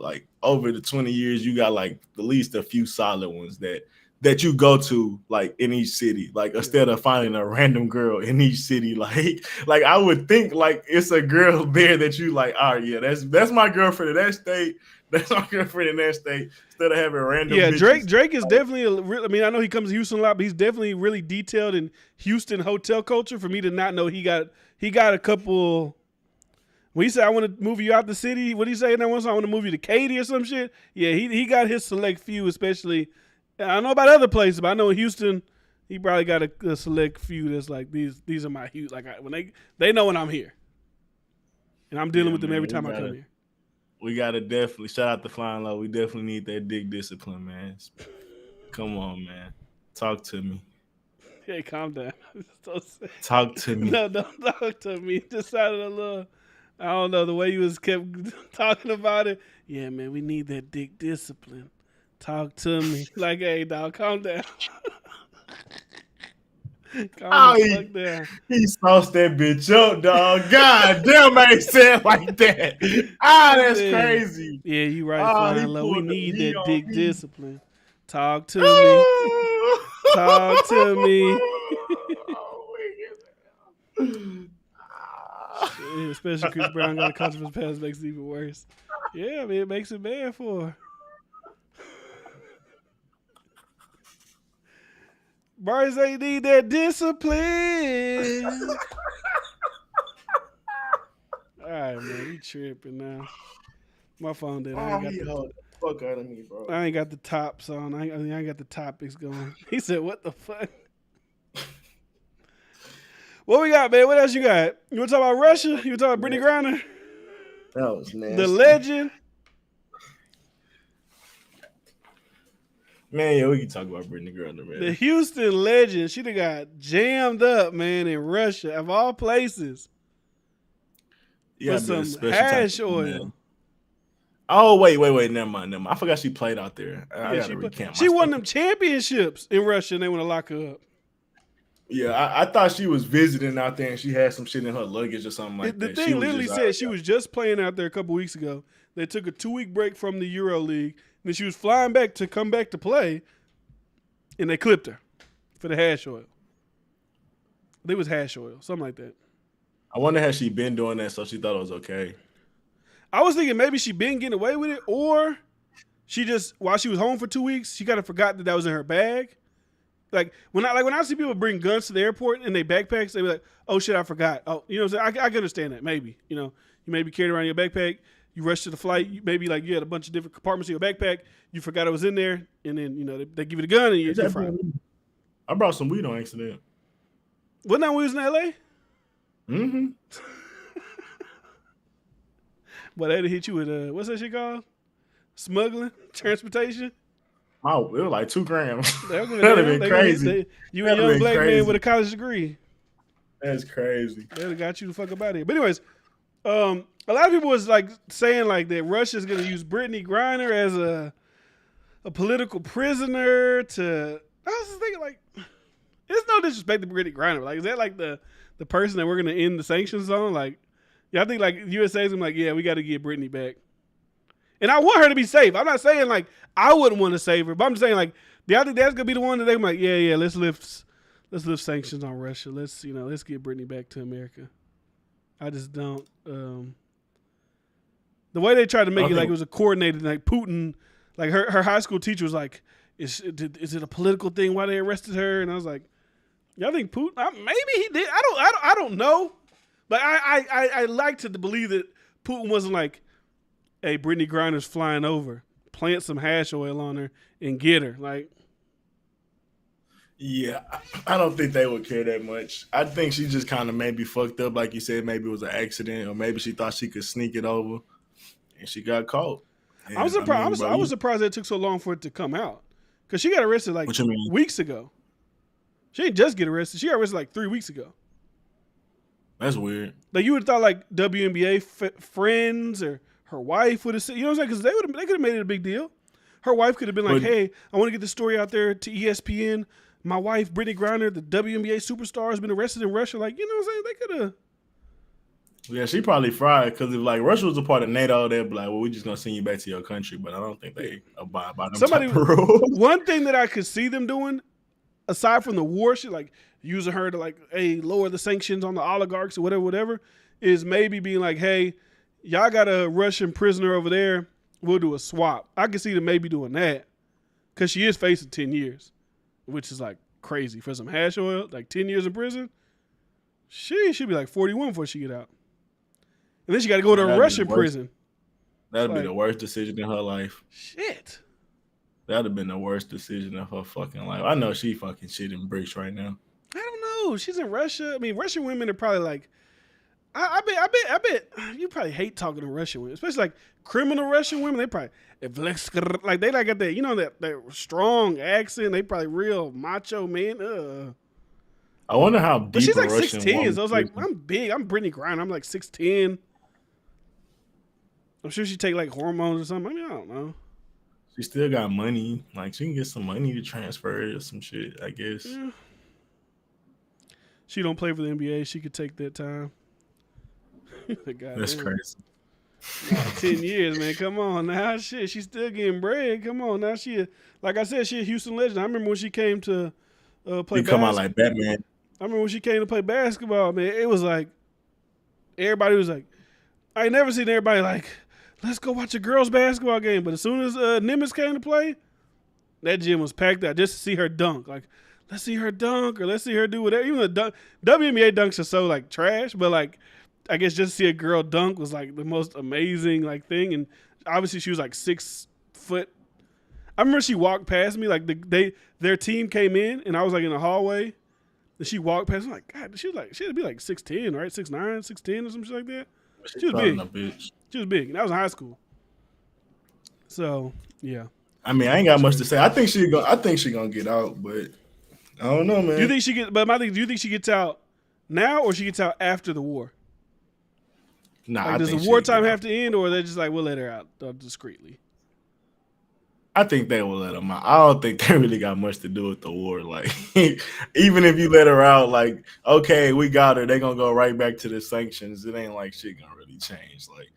Like over the 20 years, you got like at least a few solid ones that you go to like in each city, like instead of finding a random girl in each city, like I would think like it's a girl there that you like, all right, yeah, that's my girlfriend in that state, that's my girlfriend in that state, instead of having random Yeah, bitches. Drake is definitely I mean, I know he comes to Houston a lot, but he's definitely really detailed in Houston hotel culture. For me to not know he got a couple. When he said I want to move you out the city, what did he say in that one song? I want to move you to Katy or some shit. Yeah, he got his select few, especially. I don't know about other places, but I know in Houston, he probably got a select few that's like these are my huge. Like when they know when I'm here, and I'm dealing with them every time I come here. We gotta definitely shout out to Flying Low. We definitely need that dick discipline, man. Come on, man. Talk to me. Hey, calm down. Talk to me. No, don't talk to me. It just sounded a little. I don't know the way you was kept talking about it. Yeah, man, we need that dick discipline. Talk to me. Like, hey, dog, calm down. Calm the fuck down. He sauced that bitch up, dog. God damn, I ain't said like that. That's crazy. Yeah, you right, Flying Low. We need that dick discipline. Talk to me. Talk to me. Yeah, especially Chris Brown got a controversial past makes it even worse. Yeah, man, it makes it bad for her. Bars ain't need that discipline. All right, man, we tripping now. My phone did. I ain't got the fuck out of me, bro. I ain't got the tops on. I ain't got the topics going. He said, "What the fuck?" What we got, man? What else you got? You want to talk about Russia? You want to talk about Brittany Griner? That was nasty. The legend. Man, yeah, we can talk about Brittany Griner, man. The Houston legend. She done got jammed up, man, in Russia, of all places. Yeah, for some hash oil. Man. Oh, wait. Never mind. I forgot she played out there. She won them championships in Russia, and they want to lock her up. Yeah, I thought she was visiting out there and she had some shit in her luggage or something like that. The thing literally said she was just playing out there a couple weeks ago. They took a 2-week break from the Euro League. And then she was flying back to come back to play, and they clipped her for the hash oil. I think it was hash oil, something like that. I wonder had she been doing that so she thought it was okay. I was thinking maybe she been getting away with it, or she just, while she was home for 2 weeks, she kind of forgot that was in her bag. Like when I see people bring guns to the airport in their backpacks, they be like, "Oh shit, I forgot." Oh, you know what I'm saying? I can understand that. Maybe, you maybe carried around your backpack. You rushed to the flight. Maybe like you had a bunch of different compartments in your backpack. You forgot it was in there, and then they give you the gun and you're fine. I brought some weed on accident. Wasn't that when we was in LA? Mm-hmm. But they hit you with what's that shit called? Smuggling, transportation. Oh, it was like 2 grams. That'd have been crazy. You a young black man with a college degree. That's crazy. They'd have got you the fuck up out of here. But anyways, a lot of people was like saying like that Russia's gonna use Brittany Griner as a political prisoner to. I was just thinking like, there's no disrespect to Brittany Griner. Like, is that like the person that we're gonna end the sanctions on? Like, yeah, I think like USA's gonna be like, yeah, we got to get Brittany back. And I want her to be safe. I'm not saying like I wouldn't want to save her, but I'm just saying like, I think that's gonna be the one that they're like, yeah, let's lift sanctions on Russia. Let's get Brittany back to America. I just don't. The way they tried to make it like it was a coordinated, like Putin, like her high school teacher was like, is it a political thing why they arrested her? And I was like, yeah, I think Putin, maybe he did. I don't know, but I like to believe that Putin wasn't like, hey, Brittany Griner's flying over, plant some hash oil on her and get her. Like, yeah, I don't think they would care that much. I think she just kind of maybe fucked up, like you said. Maybe it was an accident, or maybe she thought she could sneak it over, and she got caught. And I was surprised. I was surprised that it took so long for it to come out, because she got arrested like weeks ago. She didn't just get arrested; she got arrested like 3 weeks ago. That's weird. Like you would have thought like WNBA friends or her wife would have said, you know what I'm saying? Because they could have made it a big deal. Her wife could have been like, But hey, I want to get the story out there to ESPN. My wife, Brittany Griner, the WNBA superstar, has been arrested in Russia. Like, you know what I'm saying? They could have. yeah, she probably fried because if like Russia was a part of NATO, they'd be like, well, we're just gonna send you back to your country. But I don't think they abide by them type of rules. One thing that I could see them doing, aside from the war shit, like using her to like, hey, lower the sanctions on the oligarchs or whatever, is maybe being like, hey, y'all got a Russian prisoner over there. We'll do a swap. I could see them maybe doing that because she is facing 10 years, which is like crazy for some hash oil. Like 10 years in prison, she should be like 41 before she get out. And then she got to go to a Russian prison. That'd be the worst decision in her life. Shit. That'd have been the worst decision of her fucking life. I know she fucking shit in bricks right now. I don't know. She's in Russia. I mean, Russian women are probably like, I bet you probably hate talking to Russian women, especially like criminal Russian women. They probably like they like got that, you know, that strong accent. They probably real macho man. I wonder how deep. But she's like 6'10", so I was like, I'm big. I'm Brittany Griner. I'm like 6'10". I'm sure she take like hormones or something. I mean, I don't know. She still got money. Like she can get some money to transfer or some shit, I guess. Yeah. She don't play for the NBA. She could take that time. That's crazy. 10 years, man. Come on now. Shit, she's still getting bread. Come on now. Like I said, she a Houston legend. I remember when she came to play basketball. Come out like Batman. I remember when she came to play basketball, man. It was like, everybody was like, I ain't never seen everybody like, let's go watch a girls' basketball game. But as soon as Nimitz came to play, that gym was packed out just to see her dunk. Like, let's see her dunk or let's see her do whatever. Even the WNBA dunks are so like trash, but like, I guess just to see a girl dunk was like the most amazing like thing. And obviously she was like 6 foot. I remember she walked past me, like their team came in and I was like in the hallway and she walked past me. I'm like, God, she'd be like 6'10", right? 6'9", 6'10" or some shit like that. She was big. She was big. And that was in high school. So yeah. I mean, I ain't got much to say. I think she gonna get out, but I don't know, man. Do you think she get? But my thing, do you think she gets out now or she gets out after the war? Nah, like, does the wartime have to end, or they just like we'll let her out discreetly? I think they will let them out. I don't think they really got much to do with the war. Like, even if you let her out, like, okay, we got her, they gonna go right back to the sanctions. It ain't like shit gonna really change. Like,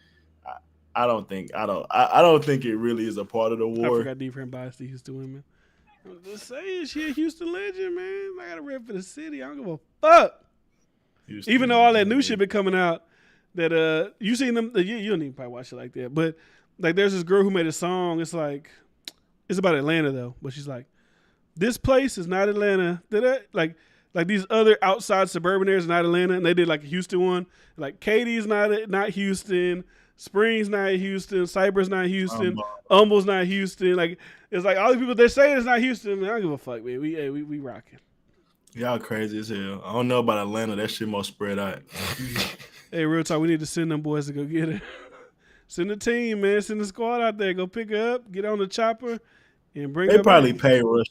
I don't think it really is a part of the war. I forgot different bias to Houston women. I'm just saying, she a Houston legend, man. I got to rep for the city. I don't give a fuck. Houston, even though all that new shit been coming out, that you seen them, you don't even probably watch it like that. But like, there's this girl who made a song. It's like, it's about Atlanta though, but she's like, this place is not Atlanta. Like these other outside suburban areas are not Atlanta, and they did like a Houston one. Like Katie's not Houston. Springs not Houston, Cypress not Houston, Humble's not Houston. Like it's like all these people they're saying it's not Houston. Man, I don't give a fuck, man. We rocking. Y'all crazy as hell. I don't know about Atlanta. That shit more spread out. Hey, real talk. We need to send them boys to go get her. Send the team, man. Send the squad out there. Go pick her up. Get on the chopper and bring her. They probably pay Russia.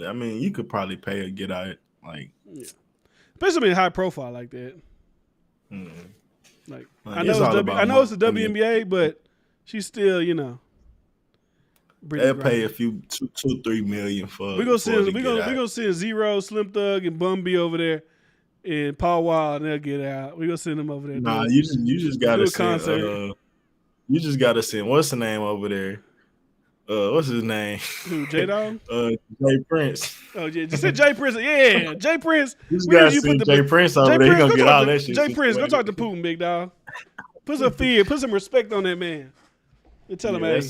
I mean, you could probably pay her to get out. Like, yeah. Especially in high profile like that. Mm. Like I know it's the WNBA, but she's still, you know. They'll pay a few 2-3 million for. We gonna send Zero, Slim Thug, and Bum B over there, and Paul Wall, and they'll get out. We gonna send them over there. Nah, you just gotta send. You just gotta send. What's the name over there? What's his name? Who, J-Dog? Jay Prince. Oh yeah, just said Jay Prince. Yeah, Jay Prince. You gotta send Jay Prince over there. He gonna get all that shit. Jay Prince, go talk to Putin, big dog. Put some respect on that man. And tell him, hey,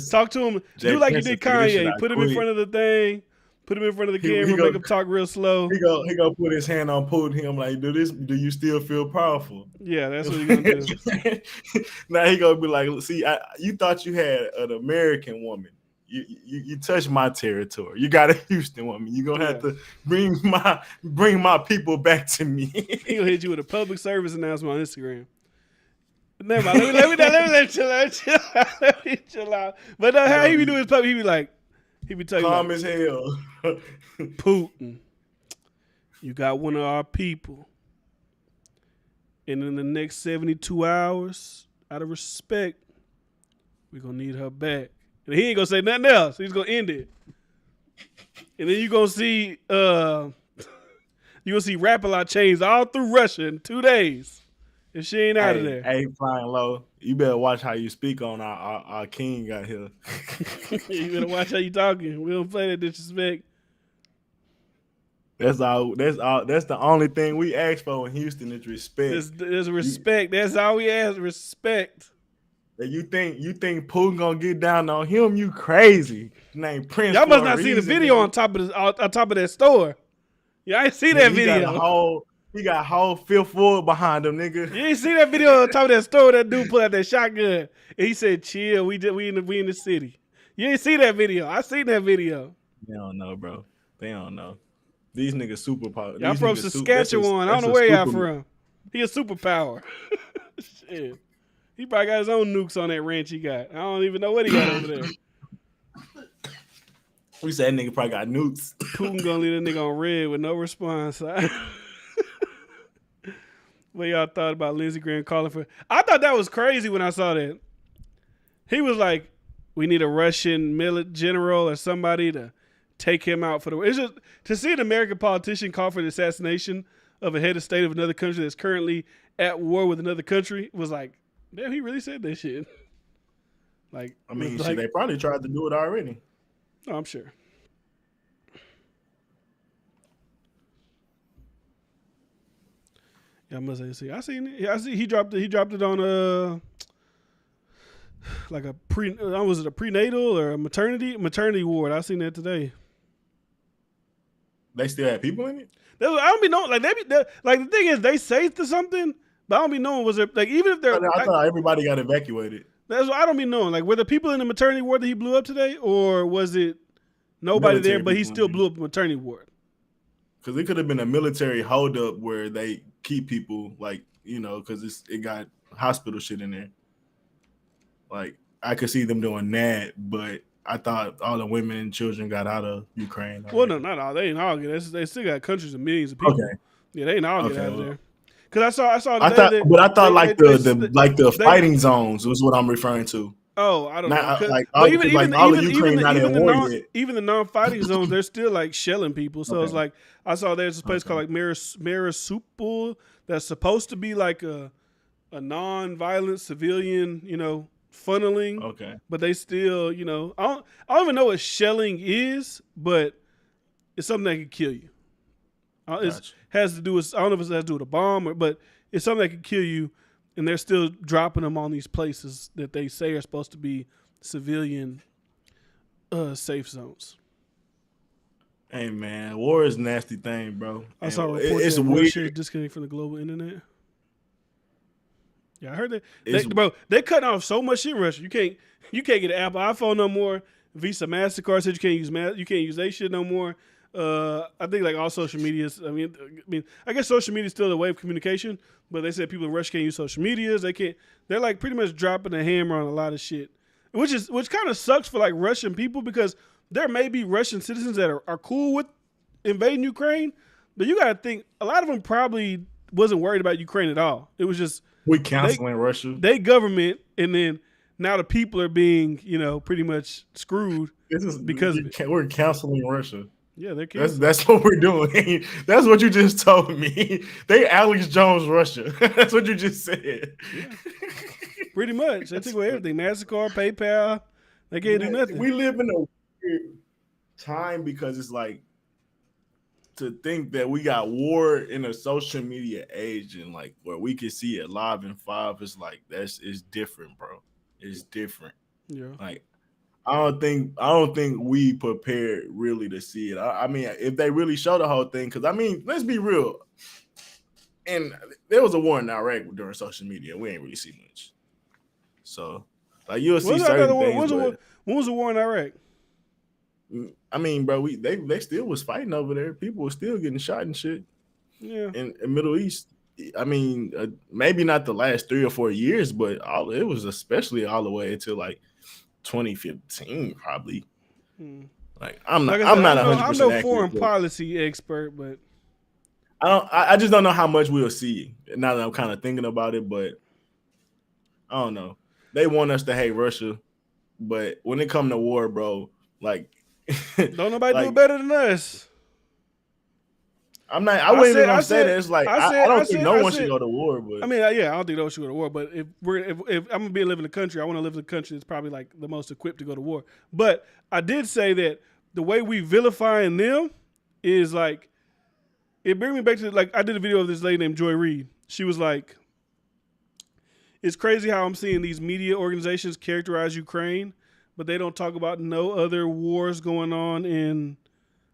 talk to him. Do like you did Kanye. Put him in front of the thing. Put him in front of the camera. Make him talk real slow. He gonna put his hand on Putin. Him like, do you still feel powerful? Yeah, that's what he gonna do. Now he gonna be like, see, you thought you had an American woman. You touched my territory. You got a Houston woman. You're gonna have to bring my people back to me. He gonna hit you with a public service announcement on Instagram. Never mind. Let me chill out. But how he be doing his public, he be telling calm as hell. Putin, you got one of our people And in the next 72 hours, out of respect, we're going to need her back. And he ain't going to say nothing else. He's going to end it. And then you're going to see Rap-A-Lot chains all through Russia in 2 days. If she ain't out of there. Hey, Flying Low, you better watch how you speak on our king out here. You better watch how you talking. We don't play that disrespect. That's the only thing we ask for in Houston is respect. There's respect. That's all we ask, respect. You think Putin gonna get down on him? You crazy? His name Prince. Y'all must not see the video on top of that store. Yeah, I ain't see that video. He got a whole fifth ward behind him, nigga. You ain't see that video on top of that store? That dude pulled out that shotgun and he said, "Chill, we in the city." You ain't see that video? I seen that video. They don't know, bro. They don't know. These niggas superpower. Y'all from Saskatchewan. I don't know where y'all from. He a superpower. Shit. He probably got his own nukes on that ranch he got. I don't even know what he got over there. We said that nigga probably got nukes. Putin gonna leave that nigga on red with no response. What y'all thought about Lindsey Graham calling for? I thought that was crazy when I saw that. He was like, "We need a Russian general or somebody to take him out for the." It's just to see an American politician call for the assassination of a head of state of another country that's currently at war with another country was like, damn, he really said that shit. Like, I mean, shit, they probably tried to do it already. Oh, I'm sure. Yeah, I must say, I seen it. Yeah, I see he dropped it on like a was it a prenatal or a maternity ward? I seen that today. They still had people in it? I don't be knowing. Like like the thing is, they say to something, but I don't be knowing. Was it like even if they're? I thought everybody got evacuated. That's what I don't be knowing. Like, were the people in the maternity ward that he blew up today, or was it nobody there, but he still blew up the maternity ward? Because it could have been a military holdup where they keep people, like, you know, because it got hospital shit in there. Like, I could see them doing that, but I thought all the women and children got out of Ukraine. Well, no, not all. They ain't all get. They still got countries of millions of people. Okay. Yeah, they ain't all get out of there. Because I saw. I thought the fighting zones was what I'm referring to. Oh, I don't know. Even the non-fighting zones, they're still like shelling people. So it's like I saw there's this place called like Marisupial that's supposed to be like a non-violent civilian, you know, funneling. Okay. But they still, you know, I don't even know what shelling is, but it's something that can kill you. It has to do with, I don't know if it has to do with a bomb, but it's something that can kill you. And they're still dropping them on these places that they say are supposed to be civilian safe zones. Hey, man, war is a nasty thing, bro. I saw a report that Russia is disconnecting from the global internet. Yeah, I heard that. They're cutting off so much shit in Russia. You can't get an Apple iPhone no more. Visa, MasterCard said you can't use their shit no more. I think like all social medias. I mean, I guess social media is still a way of communication, but they said people in Russia can't use social medias. They can't. They're like pretty much dropping a hammer on a lot of shit, which kind of sucks for like Russian people because there may be Russian citizens that are cool with invading Ukraine, but you got to think a lot of them probably wasn't worried about Ukraine at all. It was just we canceling Russia. They government, and then now the people are being pretty much screwed because we're canceling Russia. Yeah, they're that's what we're doing. That's what you just told me. They Alex Jones Russia. That's what you just said. Yeah. Pretty much. They took away everything. MasterCard, PayPal. They can't do nothing. We live in a weird time because it's like to think that we got war in a social media age and like where we can see it live in 5 is like it's different, bro. It's different. Yeah. Like I don't think we prepared really to see it. I mean, if they really show the whole thing, because I mean, let's be real. And there was a war in Iraq during social media. We ain't really see much. So, like you'll see certain things. When was the war in Iraq? I mean, bro, they still was fighting over there. People were still getting shot and shit. Yeah. In Middle East. I mean, maybe not the last 3 or 4 years, but it was especially all the way until like 2015 probably. Like I'm not 100%. I'm no foreign policy expert, but I just don't know how much we'll see now that I'm kind of thinking about it, but I don't know. They want us to hate Russia, but when it come to war, bro, like, Don't nobody do it like better than us. I wasn't even gonna say that. It's like I don't think no I one should said, go to war, I but mean, yeah, I don't think no one should go to war. But if I'm gonna be living in a country, I want to live in a country that's probably like the most equipped to go to war. But I did say that the way we vilifying them is like it brings me back to like I did a video of this lady named Joy Reid. She was like, it's crazy how I'm seeing these media organizations characterize Ukraine, but they don't talk about no other wars going on in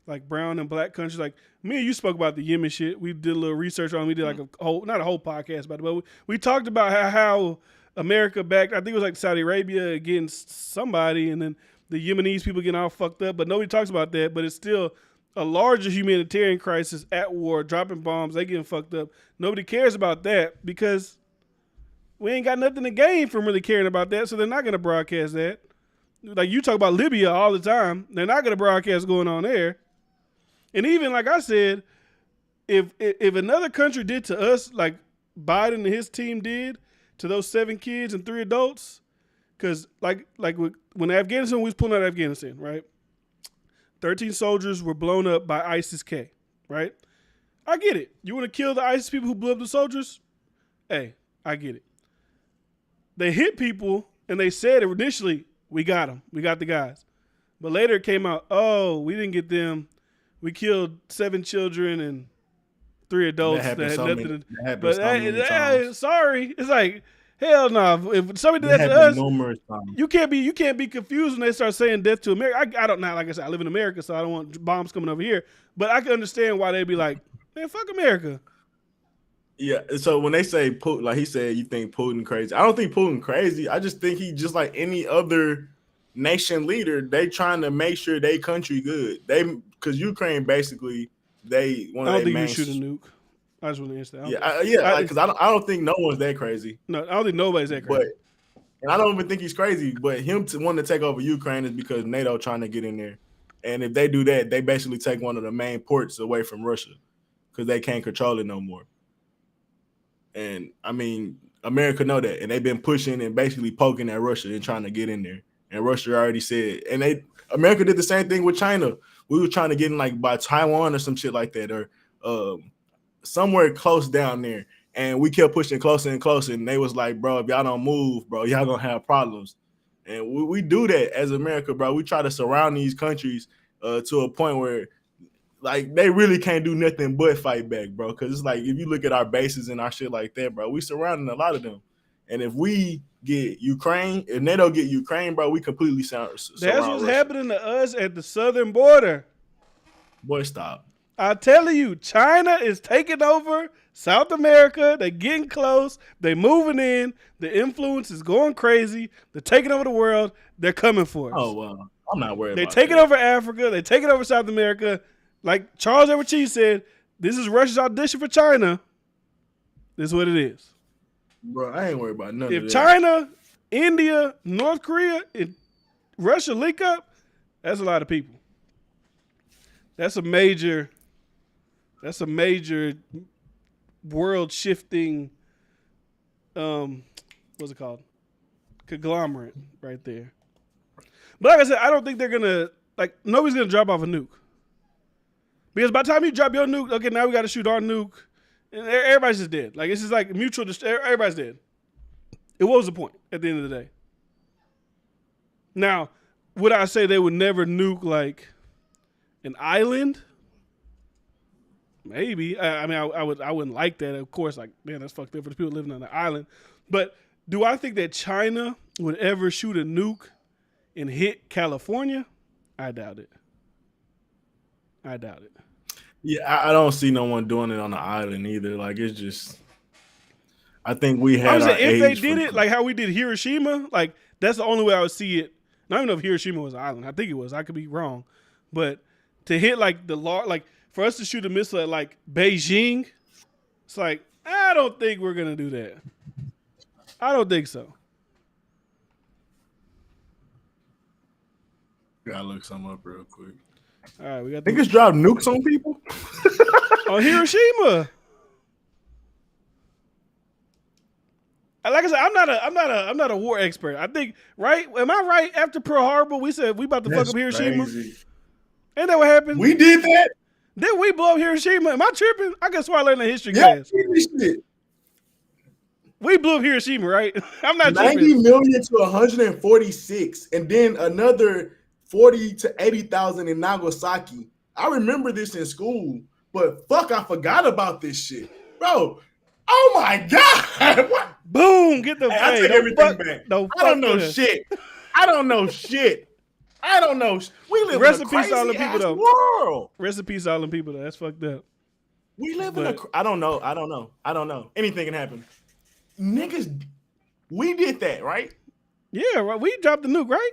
like brown and black countries. Like me and you spoke about the Yemen shit. We did a little research on it. We did like a whole, not a whole podcast about it, but we talked about how America backed, I think it was like Saudi Arabia against somebody, and then the Yemenis people getting all fucked up. But nobody talks about that. But it's still a larger humanitarian crisis at war, dropping bombs, they getting fucked up. Nobody cares about that because we ain't got nothing to gain from really caring about that, so they're not going to broadcast that. Like you talk about Libya all the time, they're not going to broadcast going on there. And even like I said, if another country did to us like Biden and his team did to those 7 kids and 3 adults, because like when Afghanistan, we was pulling out of Afghanistan, right? 13 soldiers were blown up by ISIS-K, right? I get it. You want to kill the ISIS people who blew up the soldiers? Hey, I get it. They hit people and they said initially, we got them. We got the guys. But later it came out, oh, we didn't get them. We killed 7 children and 3 adults that had nothing to do. But sorry. It's like, hell no. If somebody did that to us, numerous times. you can't be confused when they start saying death to America. I don't know. Like I said, I live in America, so I don't want bombs coming over here. But I can understand why they'd be like, man, fuck America. Yeah, so when they say Putin, like he said, you think Putin crazy. I don't think Putin crazy. I just think he just like any other nation leader. They trying to make sure they country good. Because Ukraine basically one of I don't think main, you shoot a nuke. I just want to answer that. Because I don't think no one's that crazy. No, I don't think nobody's that crazy. And I don't even think he's crazy. But him to want to take over Ukraine is because NATO trying to get in there. And if they do that, they basically take one of the main ports away from Russia because they can't control it no more. And I mean, America know that, and they've been pushing and basically poking at Russia and trying to get in there. And Russia already said, and America did the same thing with China. We were trying to get in like by Taiwan or some shit like that, or somewhere close down there. And we kept pushing closer and closer. And they was like, bro, if y'all don't move, bro, y'all gonna have problems. And we do that as America, bro. We try to surround these countries to a point where like they really can't do nothing but fight back, bro. Because it's like if you look at our bases and our shit like that, bro, we surrounding a lot of them. And if we get Ukraine, if they don't get Ukraine, bro, we completely surround. That's what's happening to us at the southern border. Boy, stop. I'm telling you, China is taking over South America. They're getting close. They're moving in. The influence is going crazy. They're taking over the world. They're coming for us. Oh, well, I'm not worried about that. They're taking over Africa. They're taking over South America. Like Charles Edward Cheese said, this is Russia's audition for China. This is what it is. Bro, I ain't worried about nothing. If China, India, North Korea, and Russia link up, that's a lot of people. That's a major world shifting what's it called? Conglomerate right there. But like I said, I don't think they're gonna nobody's gonna drop off a nuke. Because by the time you drop your nuke, okay, now we got to shoot our nuke, and everybody's just dead. Like it's just like mutual. Everybody's dead. What was the point at the end of the day? Now, would I say they would never nuke like an island? Maybe. I mean, I wouldn't like that. Of course, like man, that's fucked up for the people living on the island. But do I think that China would ever shoot a nuke and hit California? I doubt it. Yeah, I don't see no one doing it on the island either. Like it's just, I think we had. If they did it like how we did Hiroshima, like that's the only way I would see it. I don't even know if Hiroshima was an island. I think it was. I could be wrong, but to hit like for us to shoot a missile at like Beijing, it's like I don't think we're gonna do that. I don't think so. Gotta look something up real quick. All right, we got Niggas drop nukes on people. on Hiroshima. Like I said, I'm not a war expert. I think right. Am I right? After Pearl Harbor, we said we about to fuck up Hiroshima. Crazy. Ain't that what happened? We did that. Then we blow up Hiroshima. Am I tripping? I guess why I learned the history class. Shit. We blew up Hiroshima, right? I'm not 90 tripping. million to 146, and then another 40 to 80,000 in Nagasaki. I remember this in school, but fuck, I forgot about this shit, bro. Oh my god! What? Boom! Get the. I take everything back. I don't know shit. I don't know shit. I don't know. We live in a crazy ass world. Rest in peace, all them people though. That's fucked up. We live in a. I don't know. Anything can happen. Niggas, we did that, right? Yeah, right. We dropped the nuke, right?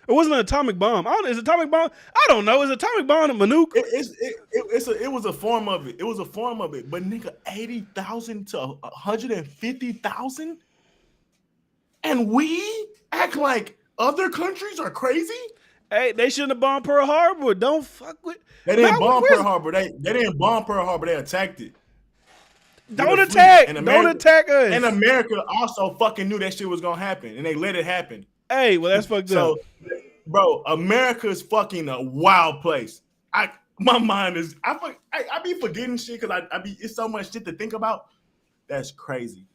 It wasn't an atomic bomb. Is it atomic bomb? I don't know. Is atomic bomb a nuke? It was a form of it. It was a form of it. But nigga, 80,000 to 150,000, and we act like other countries are crazy. Hey, they shouldn't have bombed Pearl Harbor. Don't fuck with. They didn't bomb Pearl Harbor. They didn't bomb Pearl Harbor. They attacked it. Don't attack. Don't attack us. And America also fucking knew that shit was gonna happen, and they let it happen. Hey, well that's fucked up. So, bro, America's fucking a wild place. My mind is I be forgetting shit because I be it's so much shit to think about. That's crazy.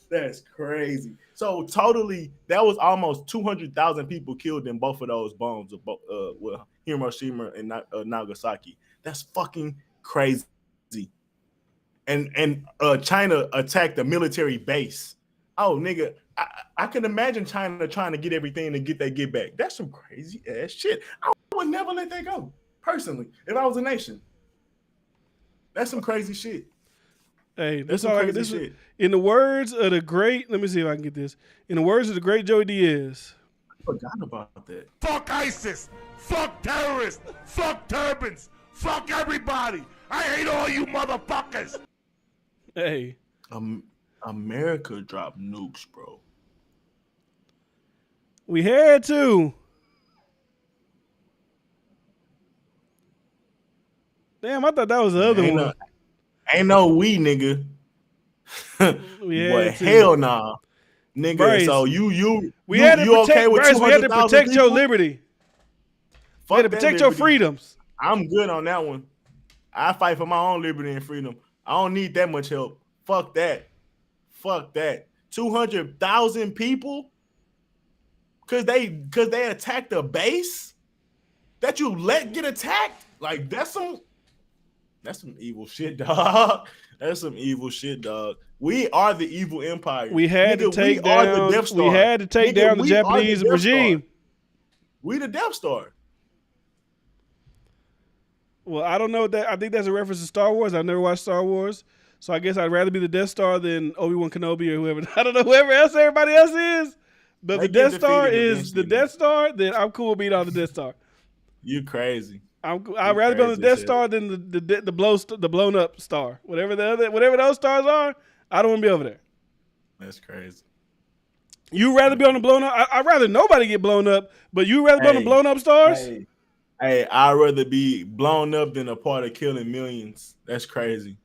That's crazy. So totally, that was almost 200,000 people killed in both of those bombs of Hiroshima and Nagasaki. That's fucking crazy. And China attacked a military base. Oh, nigga, I can imagine China trying to get everything to get back. That's some crazy ass shit. I would never let that go, personally, if I was a nation. That's some crazy shit. Hey, that's all I get. This is, in the words of the great, let me see if I can get this. In the words of the great Joey Diaz. I forgot about that. Fuck ISIS. Fuck terrorists. Fuck turbans. Fuck everybody. I hate all you motherfuckers. Hey. America dropped nukes, bro. We had to. Damn, I thought that was the other one. Ain't no we, nigga. But hell nah. Nigga, Bryce, so you had to protect, okay with Bryce, we had to 200,000 protect people? your liberty. We had to protect your freedoms. I'm good on that one. I fight for my own liberty and freedom. I don't need that much help. Fuck that. 200,000 people? Cause they attacked a base that you let get attacked? Like that's some evil shit, dog. That's some evil shit, dog. We are the evil empire. We had to take down the Japanese regime. We the Death Star. Well, I don't know what that. I think that's a reference to Star Wars. I've never watched Star Wars, so I guess I'd rather be the Death Star than Obi-Wan Kenobi or whoever. I don't know whoever else everybody else is, but the Death Star is the Death Star. Then I'm cool being on the Death Star. You crazy. I'd rather be on the Death Star than the blown up star. Whatever those stars are, I don't want to be over there. That's crazy. You rather be on the blown up? I'd rather nobody get blown up, but you rather be on the blown up stars? Hey, I'd rather be blown up than a part of killing millions. That's crazy.